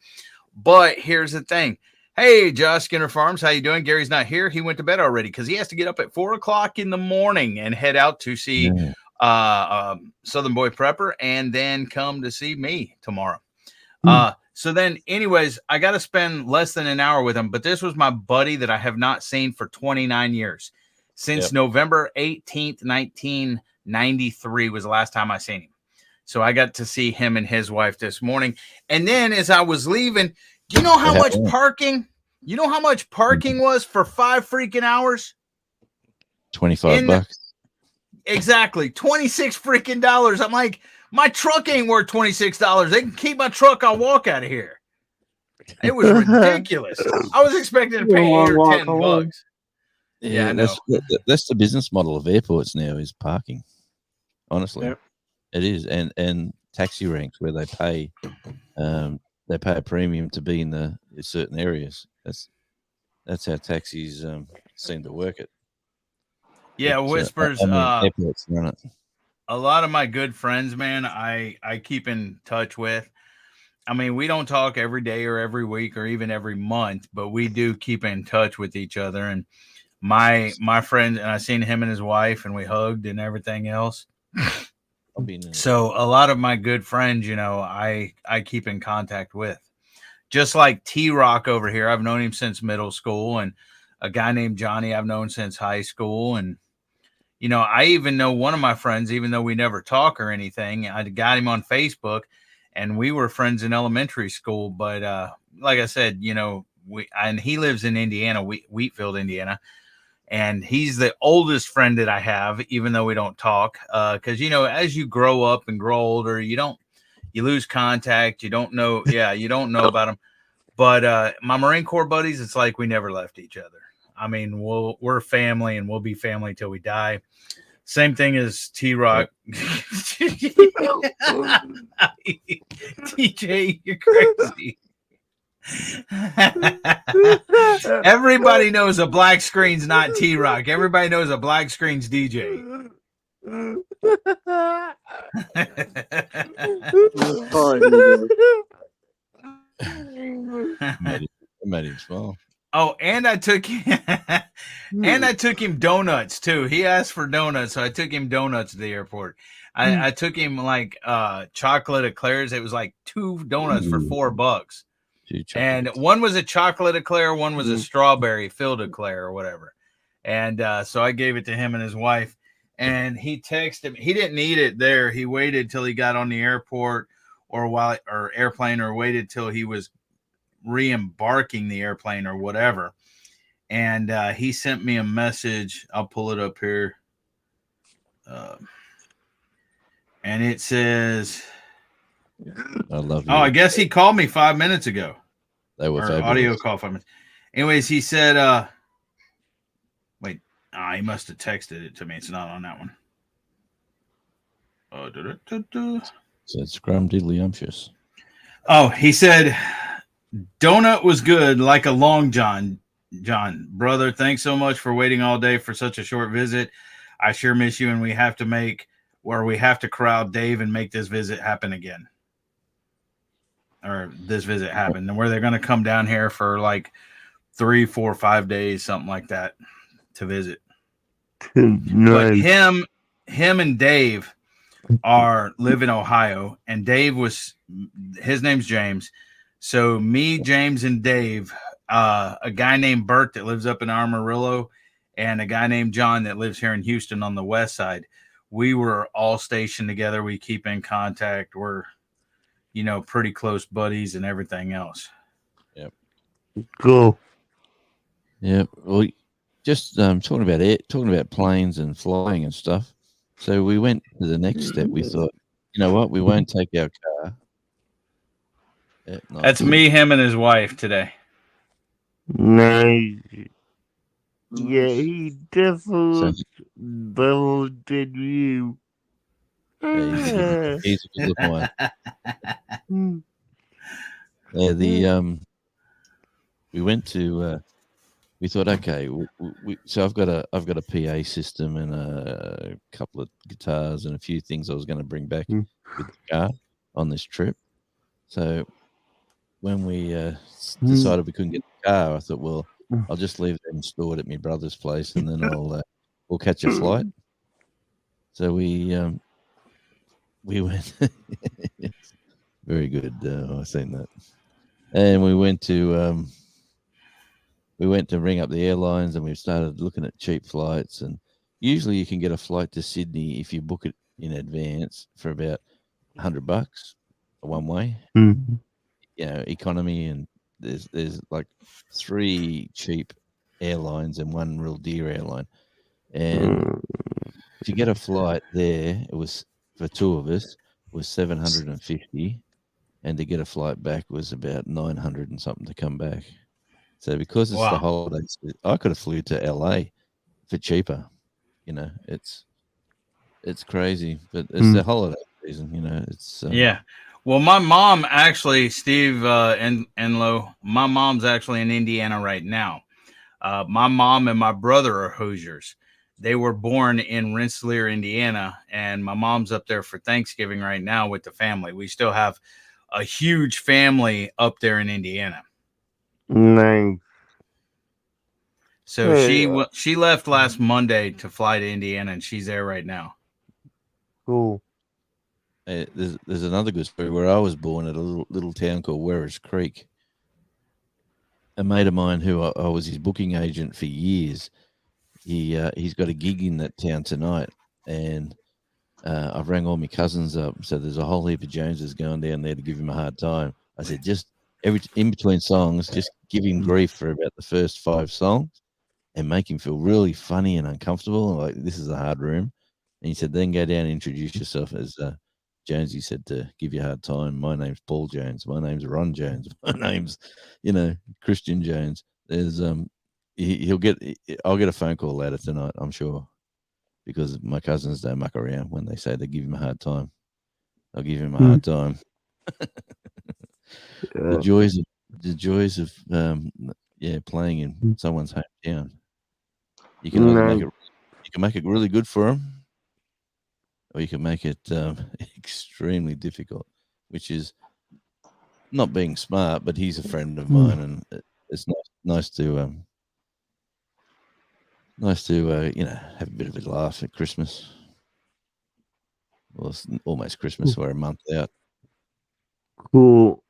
But here's the thing. Hey, Josh Skinner Farms, how you doing? Gary's not here. He went to bed already because he has to get up at 4 o'clock in the morning and head out to see Southern Boy Prepper, and then come to see me tomorrow. So then, anyways, I got to spend less than an hour with him. But this was my buddy that I have not seen for 29 years. Since November 18th, 1993 was the last time I seen him. So I got to see him and his wife this morning. And then as I was leaving, do you know how much parking? You know how much parking was for 5 freaking hours? $25. Exactly. $26 freaking dollars. I'm like, my truck ain't worth $26. They can keep my truck. I'll walk out of here. It was ridiculous. I was expecting to pay $8 or $10. Yeah, that's the business model of airports now, is parking. Honestly, it is, and taxi ranks where they pay a premium to be in certain areas. That's how taxis seem to work it. Yeah, Whispers. Airports run it. a lot of my good friends, man, I keep in touch with. I mean, we don't talk every day or every week or even every month, but we do keep in touch with each other. And my friend, and I seen him and his wife, and we hugged and everything else. I've been in So a lot of my good friends, I keep in contact with. Just like T Rock over here, I've known him since middle school, and a guy named Johnny I've known since high school. And I even know one of my friends, even though we never talk or anything. I got him on Facebook, and we were friends in elementary school. But like I said, and he lives in Indiana, Wheatfield, Indiana, and he's the oldest friend that I have, even though we don't talk. Because as you grow up and grow older, you lose contact. You don't know about them. But my Marine Corps buddies, it's like we never left each other. I mean, we're family, and we'll be family till we die. Same thing as T Rock. TJ, you're crazy. Everybody knows a black screen's not T Rock. Everybody knows a black screen's DJ. made him smile. Oh, and I took him donuts too. He asked for donuts, so I took him donuts at the airport. I took him like chocolate eclairs. It was like 2 donuts for $4. And one was a chocolate eclair, one was a strawberry filled eclair or whatever. And so I gave it to him and his wife. And he texted me. He didn't eat it there. He waited till he got on the airport or airplane, or waited till he was re-embarking the airplane or whatever. And he sent me a message. I'll pull it up here. And it says, I love you. Oh, I guess he called me 5 minutes ago. They were fabulous. Audio call 5 minutes. Anyways, he said, wait, he must have texted it to me. It's not on that one. So it's scrumdiddlyumptious. Oh, he said, donut was good, like a long john. John, brother, thanks so much for waiting all day for such a short visit. I sure miss you, and we have to corral Dave and make this visit happen again. Or this visit happen, and where they're going to come down here for like 3, 4, 5 days, something like that, to visit. But him and Dave live in Ohio, and his name's James. So me, James, and Dave, a guy named Bert that lives up in Amarillo, and a guy named John that lives here in Houston on the west side. We were all stationed together. We keep in contact. We're, pretty close buddies and everything else. Yep. Cool. Yeah. Well, just talking about planes and flying and stuff. So we went to the next step. We thought, you know what? We won't take our car. That's me, him, and his wife today. Nice. Yeah, he definitely better than you. Yeah, he's a good looking one. Yeah, we went to. We thought, okay, so I've got a PA system and a couple of guitars and a few things I was going to bring back with the car on this trip. So when we decided we couldn't get the car, I thought, well, I'll just leave them stored at my brother's place, and then we'll catch a flight. So we went. Very good. I've seen that. And we went to ring up the airlines, and we started looking at cheap flights. And usually you can get a flight to Sydney if you book it in advance for about $100 one way. Mm-hmm. Economy, and there's like 3 cheap airlines and 1 real dear airline. And to get a flight there, it was for 2 of us was $750, and to get a flight back was about $900 and something to come back. So because it's the holidays, I could have flew to LA for cheaper. It's crazy, but it's the holiday season. It's yeah. Well, my mom actually, Steve Enlow, my mom's actually in Indiana right now. My mom and my brother are Hoosiers. they were born in Rensselaer, Indiana, and my mom's up there for Thanksgiving right now with the family. We still have a huge family up there in Indiana. Nice. So she left last Monday to fly to Indiana, and she's there right now. Cool. There's another good story where I was born at a little town called Werris Creek. A mate of mine who I was his booking agent for years, he's got a gig in that town tonight, and I've rang all my cousins up. So there's a whole heap of Joneses going down there to give him a hard time. I said, just in between songs, just give him grief for about the first 5 songs and make him feel really funny and uncomfortable. Like, this is a hard room. And he said, then go down and introduce yourself as Jones. He said, to give you a hard time. My name's Paul Jones. My name's Ron Jones. My name's, Christian Jones. There's I'll get a phone call later tonight, I'm sure, because my cousins don't muck around when they say they give him a hard time. I'll give him a hard time. The joys of playing in someone's hometown. You can either make it really good for them, or you can make it extremely difficult, which is not being smart. But he's a friend of mine, and it's nice to have a bit of a laugh at Christmas. Well, it's almost Christmas. We're a month out. Cool.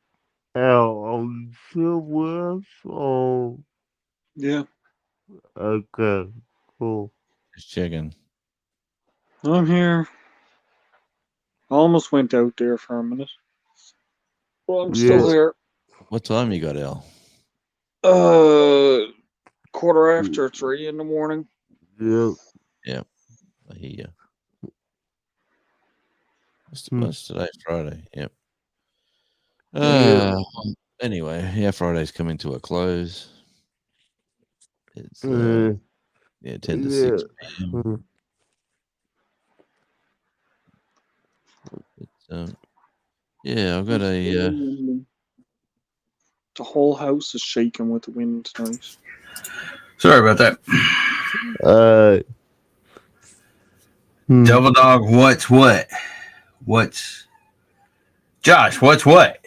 Are you still with us? Or... Yeah, Okay, cool. Just checking. I'm here. I almost went out there for a minute. Well, I'm still here. What time you got, Al? 3:15 in the morning. Yeah. I hear you. What's today? Friday. Yep. Anyway, Friday's coming to a close. It's 10 to 6 p.m. I've got The whole house is shaking with the wind tonight. Sorry about that. Double Dog, what's what? What's Josh? What's what?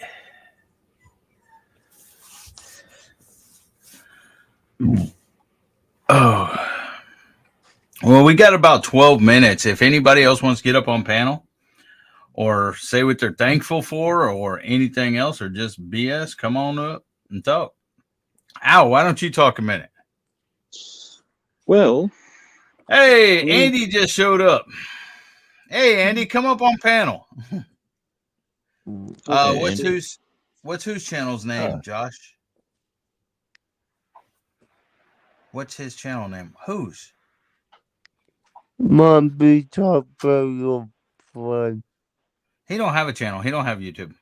Oh, well, we got about 12 minutes. If anybody else wants to get up on panel or say what they're thankful for or anything else or just BS, come on up and talk. Al, why don't you talk a minute? Well, hey, Andy just showed up. Hey, Andy, come up on panel. What's whose channel's name, Josh? What's his channel name? Whose? Might be top very fun. He don't have a channel. He don't have YouTube.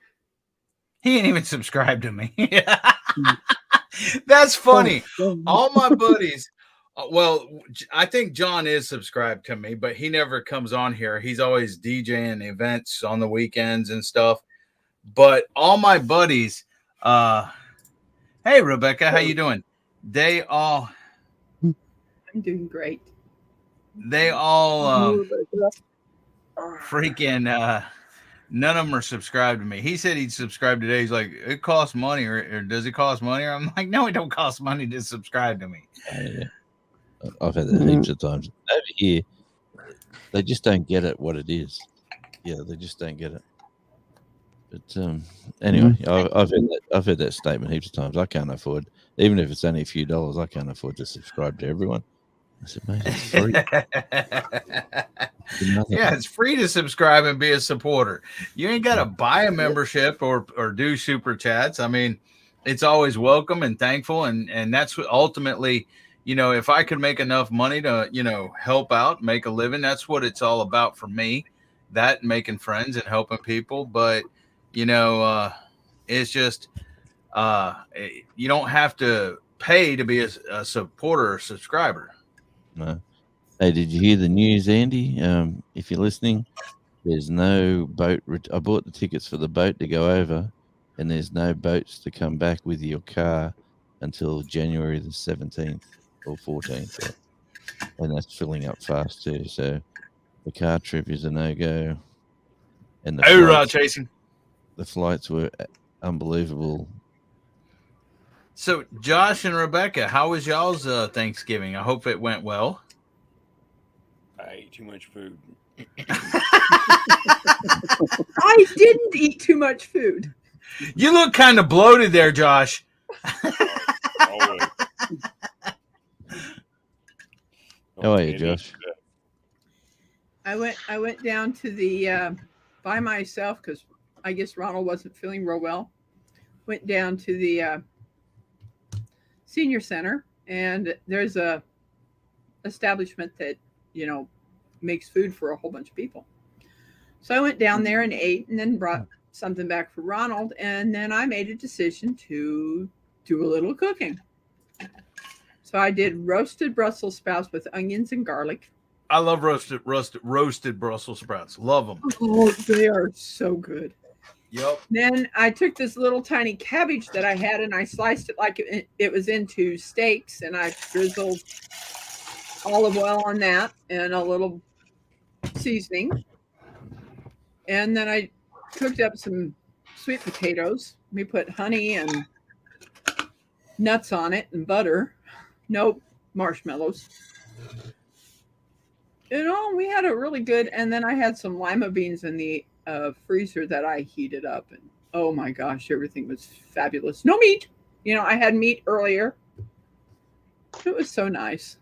He ain't even subscribed to me. That's funny. All my buddies. Well, I think John is subscribed to me, but he never comes on here. He's always DJing events on the weekends and stuff. But all my buddies, hey Rebecca, how you doing? They all I'm doing great. They all freaking none of them are subscribed to me. He said he'd subscribe today. He's like, it costs money, or does it cost money? Or I'm like, no, it don't cost money to subscribe to me. I've had that heaps of times. Over here, they just don't get it what it is. Yeah, they just don't get it. But anyway, I've heard that statement heaps of times. I can't afford, even if it's only a few dollars, I can't afford to subscribe to everyone. I said, mate, it's free. Yeah, it's free to subscribe and be a supporter. You ain't got to buy a membership or do super chats. I mean, it's always welcome and thankful. And that's what ultimately, if I could make enough money to, help out, make a living, that's what it's all about for me, that and making friends and helping people. But, it's just, you don't have to pay to be a supporter or subscriber. No. Hey, did you hear the news, Andy? If you're listening, there's no boat. I bought the tickets for the boat to go over, and there's no boats to come back with your car until January the 17th or 14th. and that's filling up fast too. So the car trip is a no-go, and Chasing. the flights were unbelievable. So, Josh and Rebecca, how was y'all's Thanksgiving? I hope it went well. I ate too much food. I didn't eat too much food. You look kind of bloated there, Josh. Always. How are you, Josh? I went down to the by myself because I guess Ronald wasn't feeling real well. Went down to the senior center, and there's a establishment that makes food for a whole bunch of people. So I went down there and ate, and then brought something back for Ronald, and then I made a decision to do a little cooking. So I did roasted Brussels sprouts with onions and garlic. I love roasted Brussels sprouts. Love them. Oh, they are so good. Yep. Then I took this little tiny cabbage that I had and I sliced it like it was into steaks, and I drizzled olive oil on that and a little seasoning. And then I cooked up some sweet potatoes. We put honey and nuts on it and butter. Nope, marshmallows. We had a really good, and then I had some lima beans in the freezer that I heated up, and oh my gosh, everything was fabulous. No meat. I had meat earlier. It was so nice.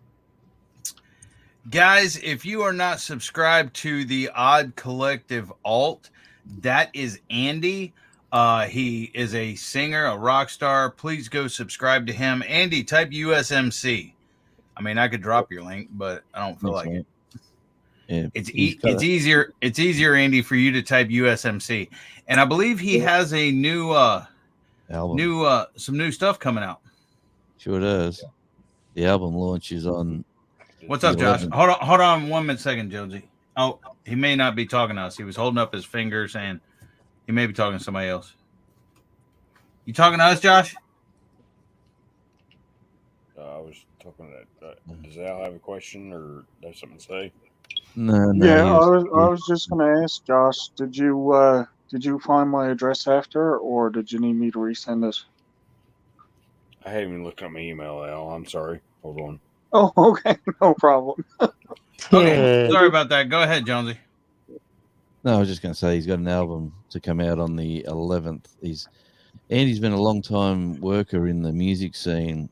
Guys, if you are not subscribed to the Odd Collective Alt, that is Andy. He is a singer, a rock star. Please go subscribe to him. Andy, type USMC. I mean, I could drop your link, but I don't feel like it. Yeah, it's easier. It's easier, Andy, for you to type USMC. And I believe he has a new album, some new stuff coming out. Sure does. The album launches on. What's up, Josh? Hold on 1 second, Jonesy. Oh, he may not be talking to us. He was holding up his finger saying he may be talking to somebody else. You talking to us, Josh? I was talking to does Al have a question or have something to say? No. Yeah, I was just going to ask Josh, did you find my address after, or did you need me to resend this? I haven't even looked at my email, Al. I'm sorry. Hold on. Oh, okay, no problem. Okay, sorry about that. Go ahead, Jonesy. No, I was just going to say he's got an album to come out on the 11th. Andy's been a long time worker in the music scene.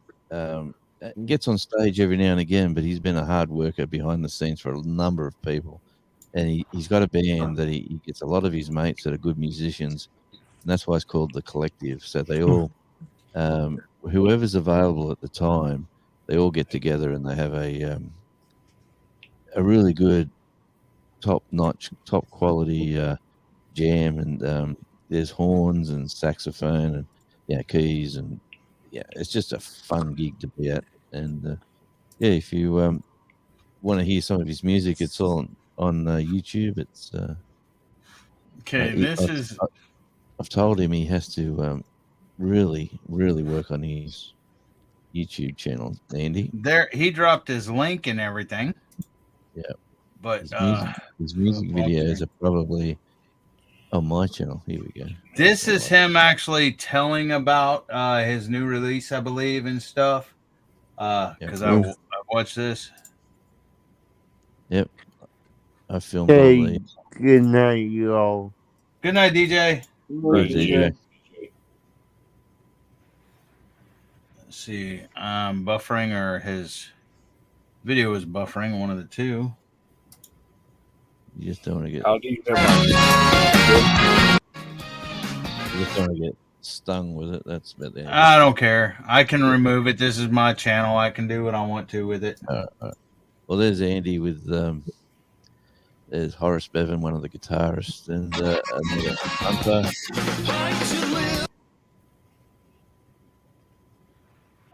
Gets on stage every now and again, but he's been a hard worker behind the scenes for a number of people. And he's got a band that he gets a lot of his mates that are good musicians, and that's why it's called The Collective. So they all, whoever's available at the time, they all get together and they have a really good, top-notch, top-quality jam. And there's horns and saxophone and keys, and it's just a fun gig to be at. And if you want to hear some of his music, it's all on YouTube. It's okay. I've told him he has to really, really work on his YouTube channel, Andy. There, he dropped his link and everything. Yeah, but his music videos are probably on my channel. Here we go. This is him actually telling about his new release, I believe, and stuff. Because I watched this. Yep, I filmed all the. Good night, you all. Good night, DJ. Right, DJ. Let's see. Buffering, or his video is buffering. One of the two. You just don't want to get. You just don't want to get stung with it. That's about the end. I don't care. I can remove it. This is my channel. I can do what I want to with it. Well, there's Andy with there's Horace Bevan, one of the guitarists, and another Hunter.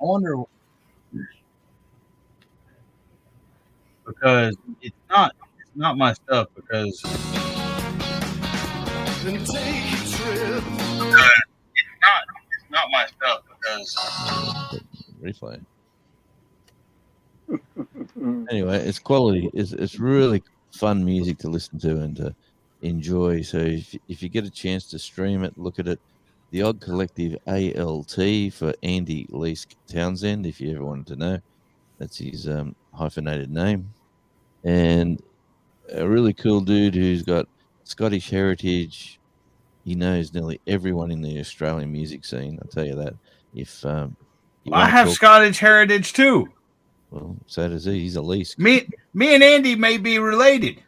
I wonder, because it's not my stuff, because it's not my stuff, because Replay. Anyway, it's quality. It's really fun music to listen to and to enjoy. So if you get a chance to stream it, look at it. The Odd Collective ALT for Andy Leask Townsend, if you ever wanted to know. That's his hyphenated name. And a really cool dude who's got Scottish heritage. He knows nearly everyone in the Australian music scene. I'll tell you that. If you I want to have talk, Scottish heritage too. well, so does he.'s a Leask. Me and Andy may be related.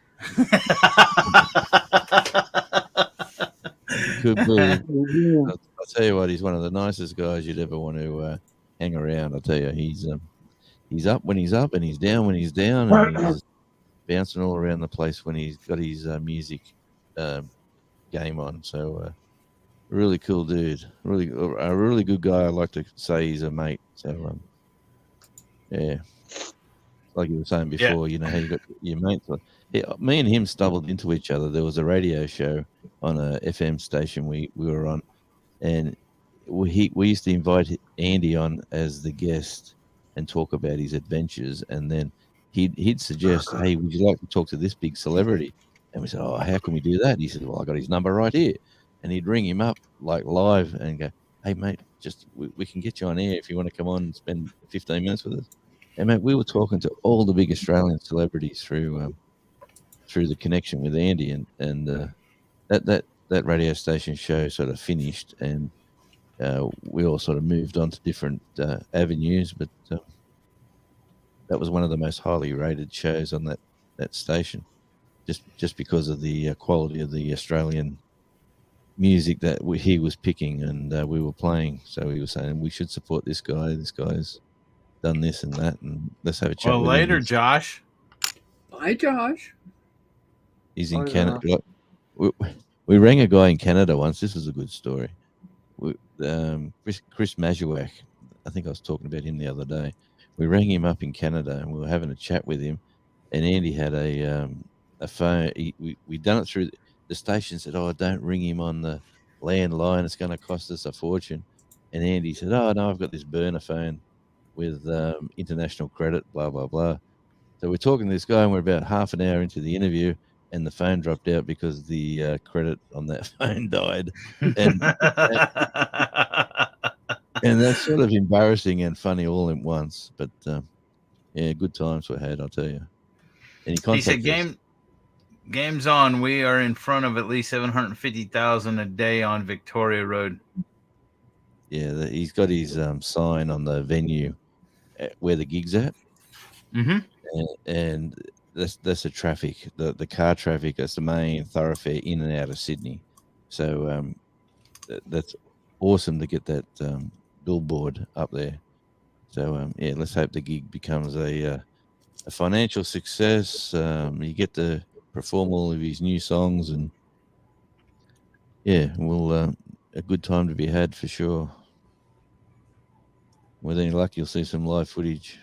Could be. I'll tell you what, he's one of the nicest guys you'd ever want to hang around. I'll tell you, he's up when he's up, and he's down when he's down, and he's bouncing all around the place when he's got his music game on. So, really cool dude, really a really good guy. I like to say he's a mate. So, yeah, like you were saying before, you know how you got your mates. Me and him stumbled into each other. There was a radio show on a FM station we were on, and we used to invite Andy on as the guest and talk about his adventures, and then he'd suggest, "Hey, would you like to talk to this big celebrity?" And we said, "Oh, how can we do that?" He said, "Well, I got his number right here," and he'd ring him up like live and go, "Hey, mate, just we can get you on air if you want to come on and spend 15 minutes with us." And mate, we were talking to all the big Australian celebrities through the connection with Andy, and that radio station show sort of finished, and we all sort of moved on to different avenues, but that was one of the most highly rated shows on that station, just because of the quality of the Australian music that he was picking and we were playing. So he was saying we should support this guy. This guy's done this and that, and let's have a chat Well, with later, him. Josh. Bye, Josh. He's in Canada. We rang a guy in Canada once. This was a good story. Chris Mazuak, I think I was talking about him the other day. We rang him up in Canada and we were having a chat with him, and Andy had a phone. We done it through the station. Said, "Oh, don't ring him on the landline. It's going to cost us a fortune." And Andy said, "Oh no, I've got this burner phone with international credit. Blah blah blah." So we're talking to this guy, and we're about half an hour into the interview, and the phone dropped out because the credit on that phone died, and that's sort of embarrassing and funny all at once. But yeah, good times were had, I'll tell you. And he said, "Game's on. We are in front of at least 750,000 a day on Victoria Road." Yeah, he's got his sign on the venue where the gig's at. Mm-hmm. And that's the traffic, the car traffic. That's the main thoroughfare in and out of Sydney. So that's awesome to get that billboard up there. So yeah, let's hope the gig becomes a financial success. You get to perform all of his new songs, and yeah, a good time to be had for sure. With any luck, you'll see some live footage.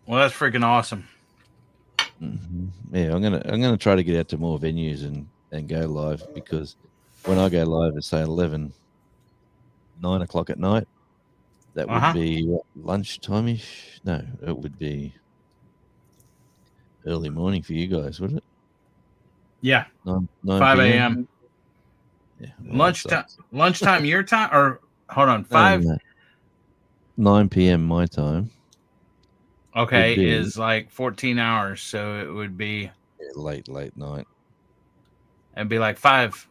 Well, that's freaking awesome. Mm-hmm. Yeah, I'm gonna try to get out to more venues and go live, because when I go live at say 9 o'clock at night, that would be lunchtime-ish. No, it would be early morning for you guys, wouldn't it? Yeah, 9 5 a.m. Yeah, well, lunchtime your time, or hold on, 5 9 p.m. my time. Okay, is like 14 hours, so it would be late night. It'd be like 5,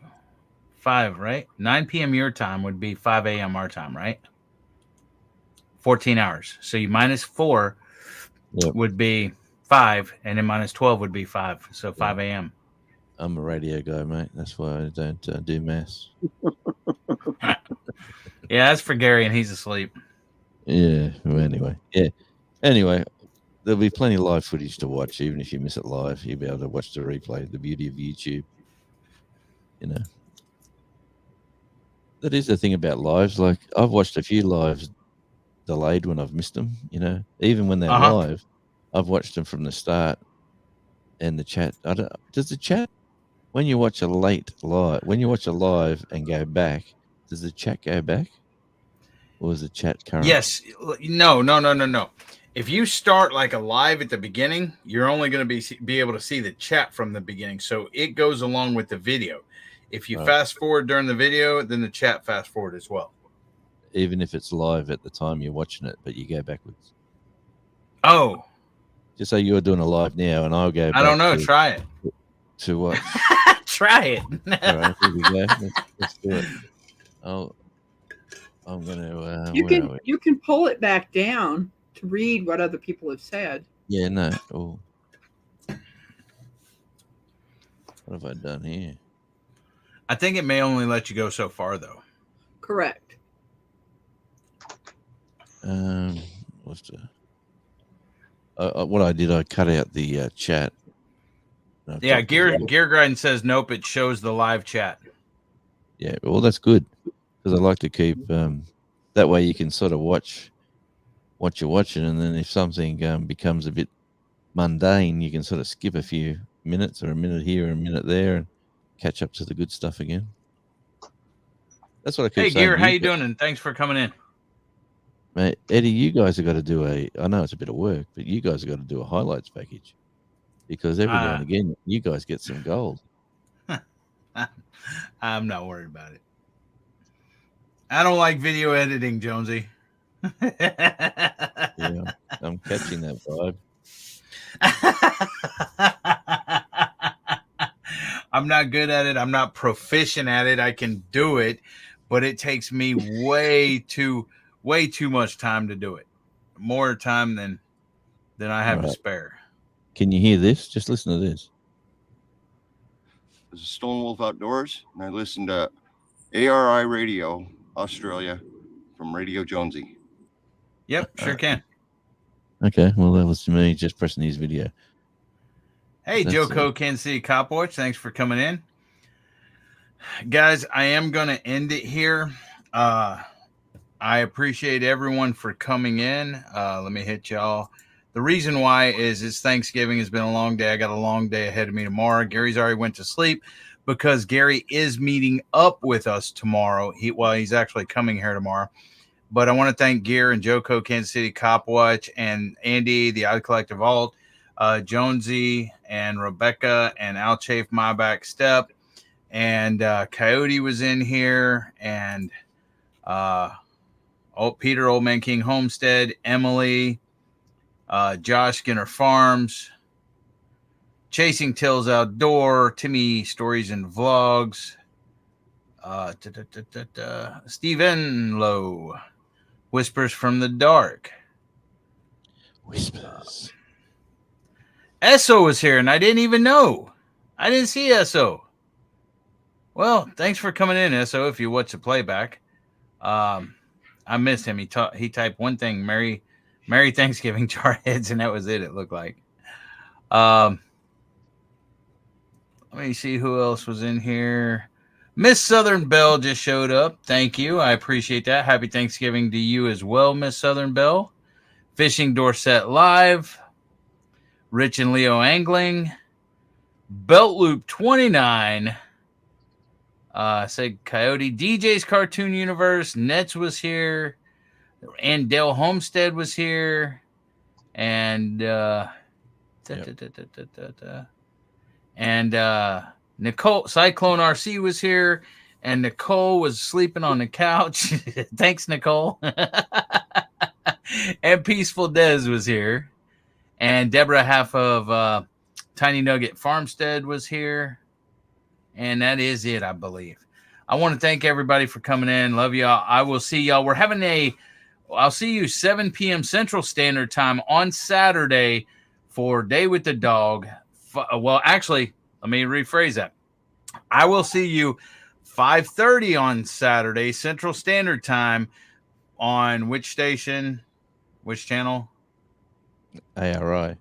right? 9 p.m. your time would be 5 a.m. our time, right? 14 hours. So you minus 4 would be 5, and then minus 12 would be 5. So 5 a.m. I'm a radio guy, mate. That's why I don't do maths. Yeah, that's for Gary, and he's asleep. Yeah. Well, anyway. Yeah. Anyway, there'll be plenty of live footage to watch. Even if you miss it live, you'll be able to watch the replay. The beauty of YouTube. You know. That is the thing about lives. Like, I've watched a few lives delayed when I've missed them. You know, even when they're live, I've watched them from the start. And the chat. Does the chat, when you watch a live and go back, does the chat go back? Or is the chat current? Yes. No. If you start like a live at the beginning, you're only going to be able to see the chat from the beginning. So it goes along with the video. If you Right. fast forward during the video, then the chat fast forward as well. Even if it's live at the time you're watching it, but you go backwards. Oh, Just say you're doing a live now, and I'll go back. I don't know. Try it. To what? Try it. All right, here we go. Let's do it. I'm going to. You can pull it back down to read what other people have said. Yeah, no. Oh. What have I done here? I think it may only let you go so far, though. Correct. What's the? What I did, I cut out the chat. Yeah, Gear Grind says nope. It shows the live chat. Yeah, well, that's good because I like to keep that way. You can sort of watch what you're watching, and then if something becomes a bit mundane, you can sort of skip a few minutes or a minute here and a minute there, and catch up to the good stuff again. That's what I keep saying. Hey, Gear, how you doing? And thanks for coming in. Mate, Eddie, you guys have got to do I know it's a bit of work, but you guys have got to do a highlights package because every now and again, you guys get some gold. I'm not worried about it. I don't like video editing, Jonesy. Yeah, I'm catching that vibe. I'm not good at it. I'm not proficient at it. I can do it, but it takes me way too much time to do it. More time than I have to spare. Can you hear this? Just listen to this. This is Stone Wolf Outdoors, and I listen to ARI Radio Australia from Radio Jonesy. Yep, sure can. Okay, well, that was me just pressing his video. Hey, Joko Kansas City Cop Watch, thanks for coming in. Guys, I am going to end it here. I appreciate everyone for coming in. Let me hit y'all. The reason why is it's Thanksgiving. It's been a long day. I got a long day ahead of me tomorrow. Gary's already went to sleep because Gary is meeting up with us tomorrow. He's actually coming here tomorrow. But I want to thank Gear and Joko, Kansas City Cop Watch, and Andy, the Odd Collective Vault, Jonesy, and Rebecca, and Al Chafe, My Back Step, and Coyote was in here, and Peter, Old Man King Homestead, Emily, Josh Skinner Farms, Chasing Tails Outdoor, Timmy Stories and Vlogs, Stephen Lowe, Whispers from the Dark. Whispers. Esso was here, and I didn't even know. I didn't see Esso. Well, thanks for coming in, Esso, if you watch the playback. I missed him. He typed one thing, Merry Thanksgiving, Jarheads, and that was it looked like. Let me see who else was in here. Miss Southern Belle just showed up. Thank you. I appreciate that. Happy Thanksgiving to you as well, Miss Southern Belle. Fishing Dorset Live. Rich and Leo Angling. Belt Loop 29. Said Coyote. DJ's Cartoon Universe. Nets was here. And Dale Homestead was here. And Nicole Cyclone RC was here, and Nicole was sleeping on the couch. Thanks, Nicole. And Peaceful Des was here, and Deborah, half of Tiny Nugget Farmstead, was here, and that is it, I believe. I want to thank everybody for coming in. Love y'all. I will see y'all. I'll see you 7 p.m. Central Standard Time on Saturday for Day with the Dog. Well, actually, let me rephrase that. I will see you 5:30 on Saturday Central Standard Time on which station? Which channel? ARI.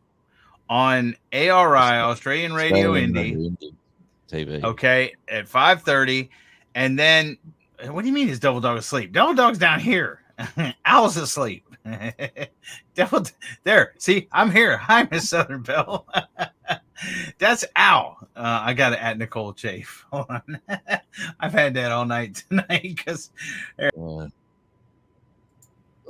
On ARI, Australian Radio Indie. TV. Okay, at 5:30. And then, what do you mean is Double Dog asleep? Double Dog's down here. Al's asleep. Double, there, see, I'm here. Hi, Miss Southern Belle. That's Al. I got it at Nicole Chafe. Hold on. I've had that all night tonight because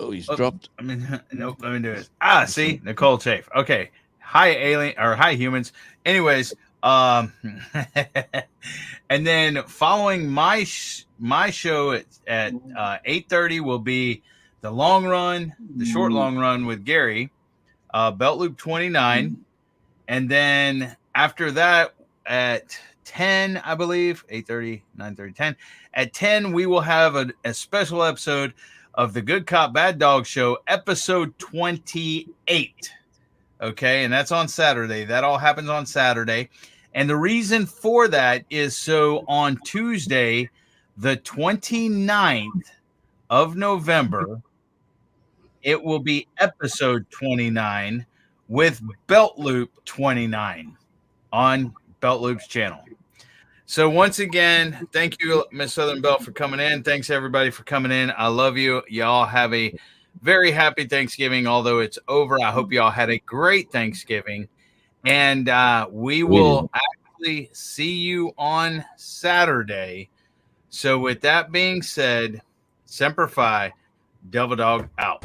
Oh, he's Oh, dropped. I mean, nope. Let me do this. See, Nicole Chafe. Okay. Hi, alien or hi, humans. Anyways, and then following my show at 8:30 will be the long run, the short long run with Gary, Belt Loop 29, and then after that at 10, I believe 8:30, 9:30, 10. At 10, we will have a special episode of the Good Cop Bad Dog Show, episode 28. Okay, and that's on Saturday. That all happens on Saturday. And the reason for that is so on Tuesday, the 29th of November, it will be episode 29 with Belt Loop 29 on Belt Loop's channel. So once again, thank you, Miss Southern Belle, for coming in. Thanks everybody for coming in. I love you. Y'all have a very happy Thanksgiving, although it's over. I hope y'all had a great Thanksgiving. And we will actually see you on Saturday. So with that being said, Semper Fi, Devil Dog out.